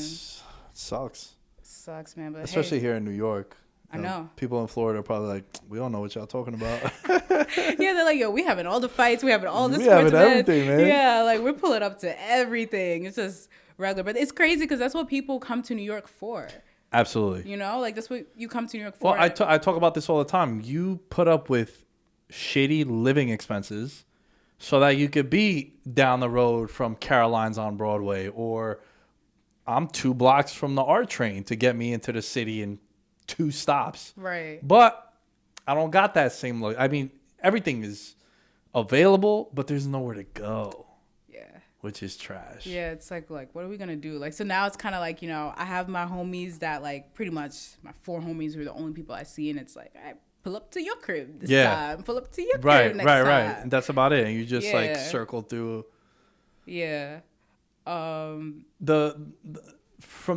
sucks. It sucks, man. But especially here in New York. I know. People in Florida are probably like, we don't know what y'all talking about. Yeah, they're like, yo, we having all the fights. We having all the we sports having everything, man. Yeah, like we're pulling up to everything. It's just regular. But it's crazy because that's what people come to New York for. Absolutely. You know, like that's what you come to New York for. Well, I talk about this all the time. You put up with shitty living expenses so that you could be down the road from Caroline's on Broadway, or I'm 2 blocks from the art train to get me into the city in 2 stops. Right. But I don't got that same look. I mean, everything is available, but there's nowhere to go. Yeah. Which is trash. Yeah, it's like what are we gonna do? Like, so now it's kind of like, you know, I have my homies that like pretty much my 4 homies are the only people I see, and it's like, all right, pull up to your crib this time. Pull up to your crib next time. Right. And that's about it. And you just like circle through. Yeah. From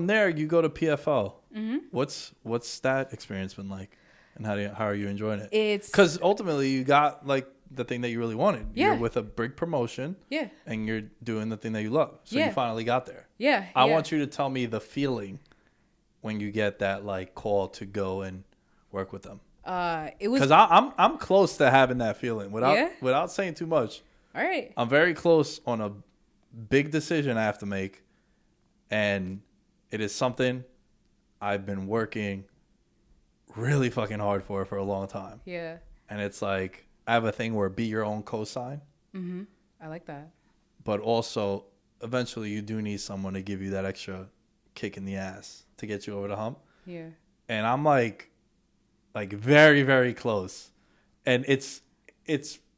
there you go to PFL. Mm-hmm. What's that experience been like, and how are you enjoying it? It's because ultimately you got like the thing that you really wanted. Yeah. You're with a big promotion. Yeah. And you're doing the thing that you love. So you finally got there. Yeah. I want you to tell me the feeling when you get that like call to go and work with them. It was because I'm close to having that feeling without saying too much. All right. I'm very close on a big decision I have to make, and it is something I've been working really fucking hard for a long time. Yeah. And it's like I have a thing where be your own cosign. Mm-hmm. I like that. But also, eventually, you do need someone to give you that extra kick in the ass to get you over the hump. Yeah. And I'm like very, very close. And it's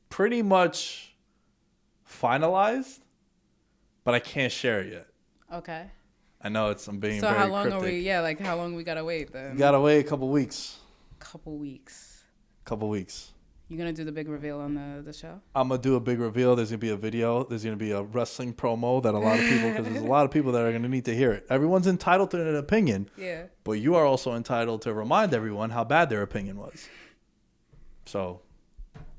pretty much finalized, but I can't share it yet. Okay. I know I'm being very cryptic. So how long are we, like how long we gotta wait then? We gotta wait a couple weeks. Couple weeks. You gonna do the big reveal on the show? I'm gonna do a big reveal. There's gonna be a video. There's gonna be a wrestling promo that a lot of people, because there's a lot of people that are gonna need to hear it. Everyone's entitled to an opinion. Yeah. But you are also entitled to remind everyone how bad their opinion was. So,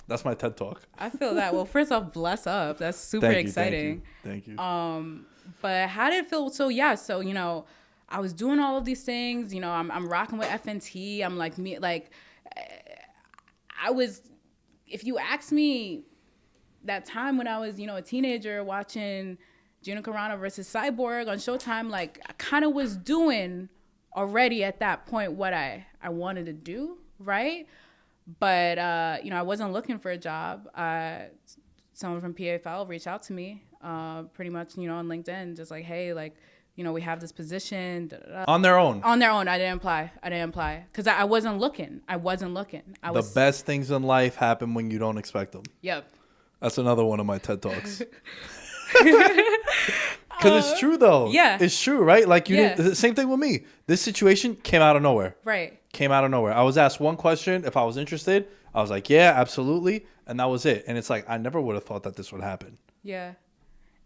That's my TED talk. I feel that. Well, first off, bless up. That's super Thank you, exciting. Thank you. But how did it feel? So yeah, so I was doing all of these things. I'm rocking with FNT. I'm like me, like I was. If you ask me, that time when I was, a teenager watching Gina Carano versus Cyborg on Showtime, like I kind of was doing already at that point what I wanted to do, right? But I wasn't looking for a job. Someone from PFL reached out to me, pretty much, on LinkedIn, just like, hey, like, we have this position. Da, da, da. On their own. On their own. I didn't apply because I wasn't looking. The best things in life happen when you don't expect them. Yep. That's another one of my TED Talks. Because it's true, though. Yeah. It's true, right? Like, the same thing with me. This situation came out of nowhere. Right. Came out of nowhere. I was asked one question if I was interested. I was like, yeah, absolutely. And that was it. And it's like, I never would have thought that this would happen. Yeah.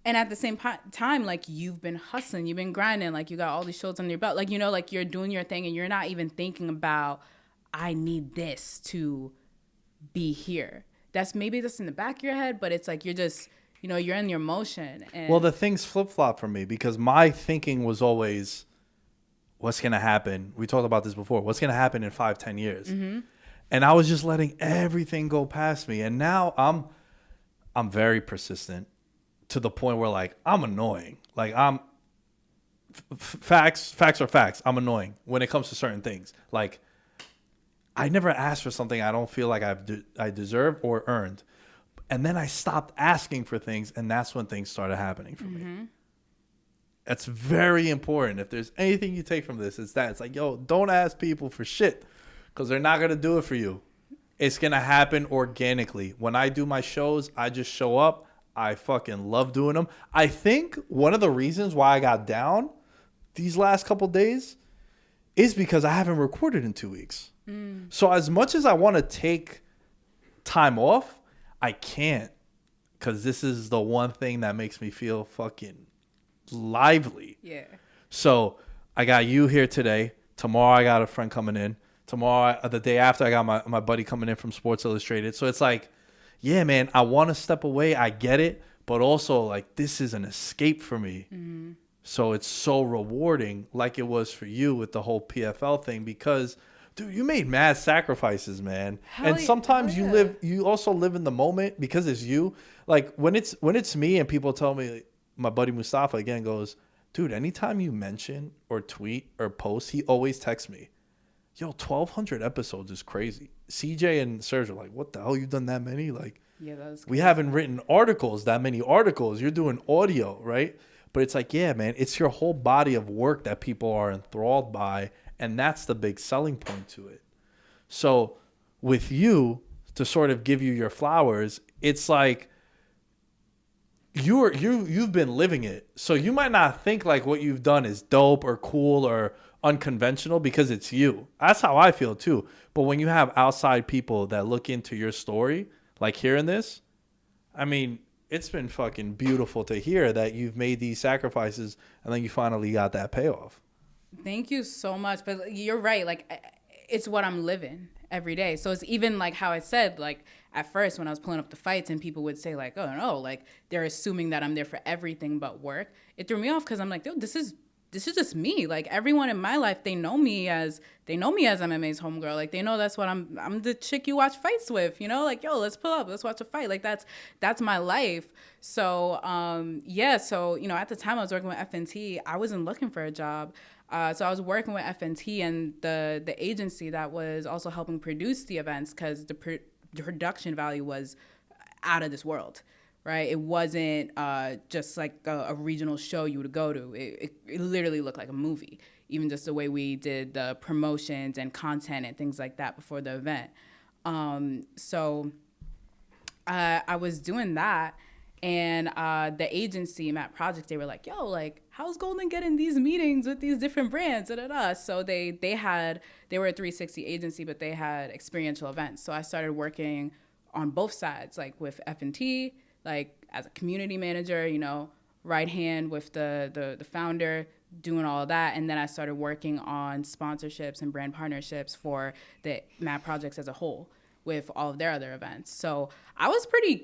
And at the same time, like, you've been hustling, you've been grinding, like, you got all these shows on your belt. Like, like, you're doing your thing and you're not even thinking about, I need this to be here. That's maybe just in the back of your head, but it's like you're just, you're in your motion. And well, the things flip-flop for me because my thinking was always, what's going to happen? We talked about this before. What's going to happen in 5-10 years? Mm-hmm. And I was just letting everything go past me. And now I'm very persistent to the point where, like, I'm annoying. Like, facts are facts. I'm annoying when it comes to certain things. Like, I never asked for something I don't feel like I deserve or earned. And then I stopped asking for things, and that's when things started happening for me. That's very important. If there's anything you take from this, it's that. It's like, yo, don't ask people for shit because they're not going to do it for you. It's going to happen organically. When I do my shows, I just show up. I fucking love doing them. I think one of the reasons why I got down these last couple days is because I haven't recorded in 2 weeks. So as much as I want to take time off, I can't because this is the one thing that makes me feel fucking lively. Yeah. So I got you here today. Tomorrow I got a friend coming in. Tomorrow, the day after, I got my buddy coming in from Sports Illustrated. So it's like, yeah, man, I want to step away. I get it. But also, like, this is an escape for me. Mm-hmm. So it's so rewarding, like it was for you with the whole PFL thing, because, dude, you made mad sacrifices, man. And sometimes you also live in the moment because it's you. Like, when it's me and people tell me, my buddy Mustafa again goes, dude, anytime you mention or tweet or post, he always texts me, yo, 1,200 episodes is crazy. CJ and Serge are like, what the hell? You've done that many? Like, yeah, that's we haven't written that many articles. You're doing audio, right? But it's like, yeah, man, it's your whole body of work that people are enthralled by. And that's the big selling point to it. So with you, to sort of give you your flowers, it's like you've been living it. So you might not think like what you've done is dope or cool or unconventional because it's you. That's how I feel too. But when you have outside people that look into your story, like hearing this, I mean, it's been fucking beautiful to hear that you've made these sacrifices and then you finally got that payoff. Thank you so much. But you're right. Like, it's what I'm living every day. So it's even like how I said, like, at first when I was pulling up the fights and people would say like, oh no, like they're assuming that I'm there for everything but work. It threw me off because I'm like, dude, this is just me. Like, everyone in my life, they know me as MMA's homegirl. Like, they know that's what I'm the chick you watch fights with, like, yo, let's pull up, let's watch a fight. Like, that's my life. So, yeah. So, at the time I was working with FNT, I wasn't looking for a job. So I was working with FNT and the agency that was also helping produce the events because the production value was out of this world. Right, it wasn't just like a regional show you would go to. It literally looked like a movie, even just the way we did the promotions and content and things like that before the event. So I was doing that, and the agency, Matt Project, they were like, yo, like, how's Goldyn getting these meetings with these different brands? Da, da, da. So they were a 360 agency, but they had experiential events. So I started working on both sides, like with F&T, like as a community manager, right hand with the founder, doing all of that. And then I started working on sponsorships and brand partnerships for the Mad Projects as a whole, with all of their other events. So I was pretty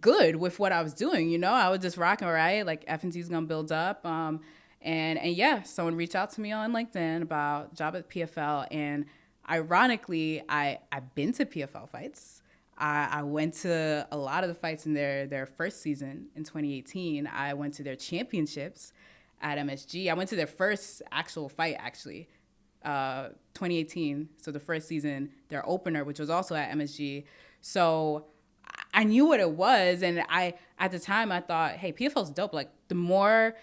good with what I was doing, you know. I was just rocking, right? Like F&T's gonna build up. And yeah, someone reached out to me on LinkedIn about a job at PFL. And ironically, I've been to PFL fights. I went to a lot of the fights in their first season in 2018. I went to their championships at MSG. I went to their first actual fight, actually, 2018. So the first season, their opener, which was also at MSG. So I knew what it was. And at the time, I thought, hey, PFL's dope. Like, the more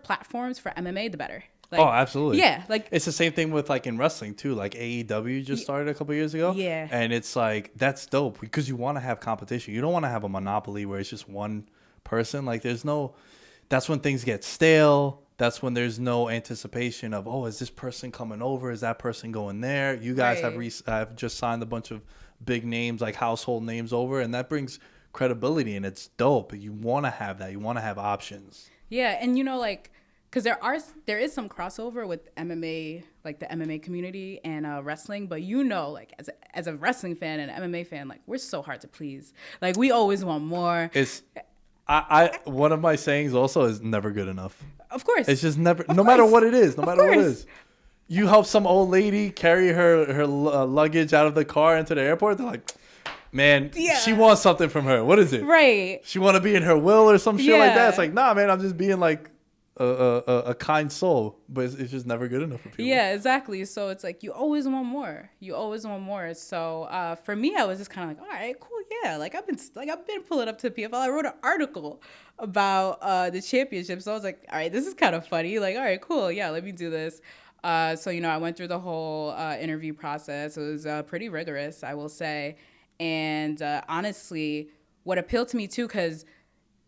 platforms for MMA, the better. Like, oh, absolutely. Yeah, like it's the same thing with like in wrestling too. Like AEW just started a couple years ago. Yeah. And it's like that's dope because you want to have competition. You don't want to have a monopoly where it's just one person. Like there's no. That's when things get stale. That's when there's no anticipation of, oh, is this person coming over? Is that person going there? You guys have just signed a bunch of big names, like household names over, and that brings credibility, and it's dope. You want to have that. You want to have options. Yeah, and you know, like, because there is some crossover with MMA, like the MMA community and wrestling, but you know, like as a wrestling fan and an MMA fan, like we're so hard to please. Like we always want more. I one of my sayings also is never good enough. Of course. It's just never, no matter what it is, no matter what it is. You help some old lady carry her luggage out of the car into the airport. They're like, man, she wants something from her. What is it? Right. She want to be in her will or some shit like that. It's like, nah, man, I'm just being like a kind soul, but it's just never good enough for people. Yeah, exactly. So it's like you always want more. You always want more. So for me, I was just kind of like, all right, cool, yeah. Like I've been pulling up to PFL. I wrote an article about the championship. So I was like, all right, this is kind of funny. Like, all right, cool, yeah, let me do this. So you know, I went through the whole interview process. It was pretty rigorous, I will say. And honestly, what appealed to me too, because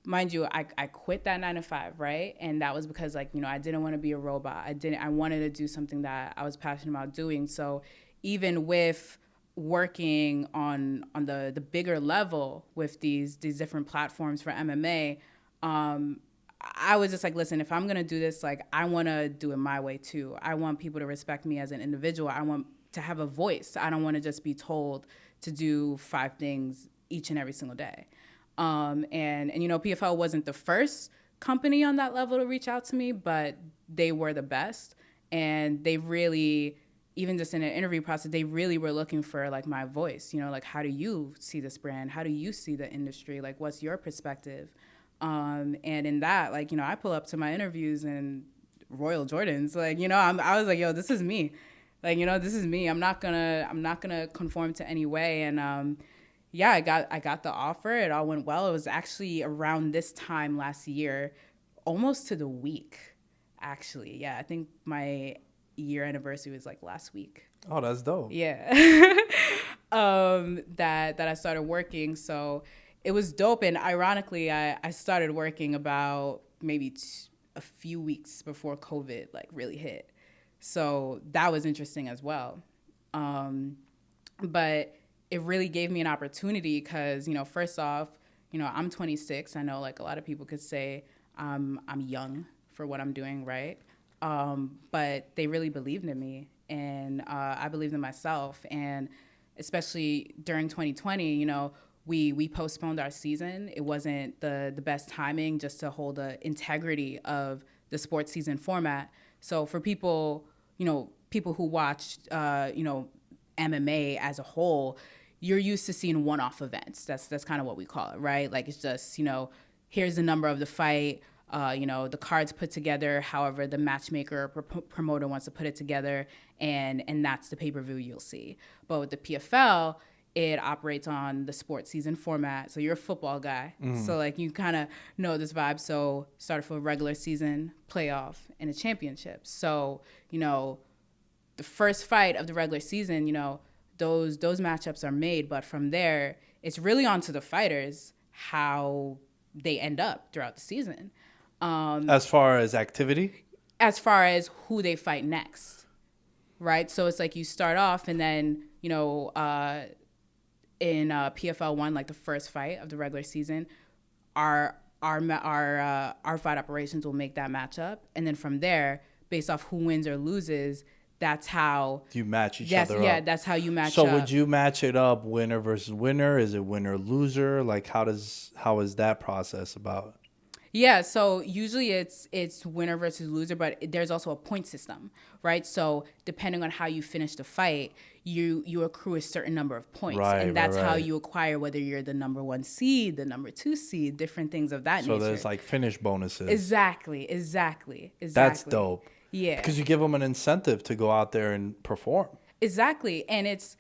mind you, I quit that 9-to-5, right? And that was because, like, you know, I didn't want to be a robot. I wanted to do something that I was passionate about doing. So even with working on the bigger level with these different platforms for MMA, I was just like, listen, if I'm going to do this, like, I want to do it my way too. I want people to respect me as an individual. I want to have a voice. I don't want to just be told to do 5 things each and every single day. And you know, PFL wasn't the first company on that level to reach out to me, but they were the best. And they really, even just in an interview process, they really were looking for like my voice, you know, like, how do you see this brand? How do you see the industry? Like, what's your perspective? And in that, like, you know, I pull up to my interviews in Royal Jordans, like, you know, I was like, yo, this is me. Like, you know, this is me. I'm not gonna conform to any way. And, yeah, I got the offer. It all went well. It was actually around this time last year, almost to the week, actually. Yeah, I think my year anniversary was like last week. Oh, that's dope. Yeah. That I started working. So it was dope. And ironically, I started working about maybe a few weeks before COVID like really hit. So that was interesting as well. But it really gave me an opportunity because, you know, first off, you know, I'm 26. I know like a lot of people could say I'm young for what I'm doing, right? But they really believed in me, and I believed in myself. And especially during 2020, you know, we postponed our season. It wasn't the best timing just to hold the integrity of the sports season format. So for people, you know, people who watched, you know, MMA as a whole, you're used to seeing one-off events. That's kind of what we call it, right? Like, it's just, you know, here's the number of the fight, you know, the cards put together, however the matchmaker or promoter wants to put it together, and that's the pay-per-view you'll see. But with the PFL, it operates on the sports season format. So you're a football guy. Mm. So, like, you kind of know this vibe. So start for a regular season, playoff, and a championship. So, you know, the first fight of the regular season, you know, those matchups are made, but from there, it's really on to the fighters how they end up throughout the season. As far as activity? As far as who they fight next, right? So it's like you start off, and then, you know, in PFL 1, like the first fight of the regular season, our fight operations will make that matchup, and then from there, based off who wins or loses, that's how you match each that's other yeah up. that's how you match So up. would you match it up winner versus winner? Is it winner loser? Like how is that process about? Yeah, so usually it's winner versus loser, but there's also a point system, right? So depending on how you finish the fight, you accrue a certain number of points, Right, and right, that's how right. you acquire whether you're the number 1 seed, the number 2 seed, different things of that So nature. there's like finish bonuses. Exactly. That's dope. Yeah, Because you give them an incentive to go out there and perform. exactly, and it's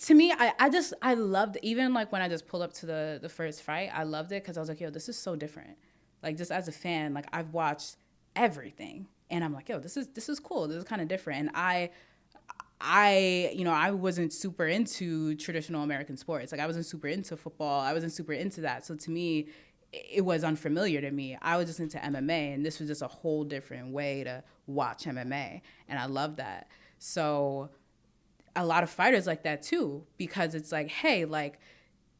to me, I loved even like when I just pulled up to the first fight, I loved it because I was like, yo, this is so different. Like just as a fan, like I've watched everything, and I'm like, yo, this is cool. This is kind of different, and I wasn't super into traditional American sports. Like I wasn't super into football. I wasn't super into that. So to me, it was unfamiliar to me. I was just into MMA, and this was just a whole different way to watch MMA, and I love that. So a lot of fighters like that too, because it's like, hey, like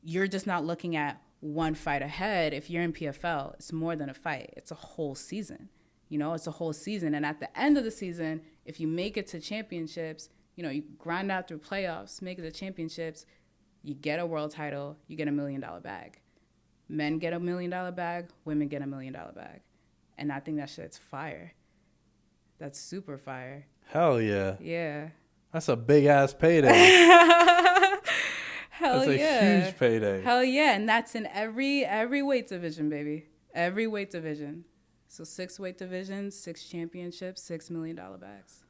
you're just not looking at one fight ahead. If you're in PFL, it's more than a fight. It's a whole season. It's a whole season. And at the end of the season, if you make it to championships, you grind out through playoffs, make it to championships, you get a world title, you get $1 million bag. Men get $1 million bag, women get $1 million bag. And I think that shit's fire. That's super fire. Hell yeah. Yeah. That's a big ass payday. Hell That's a yeah. huge payday. Hell yeah. And that's in every weight division, baby. Every weight division. So 6 weight divisions, 6 championships, $6 million bags.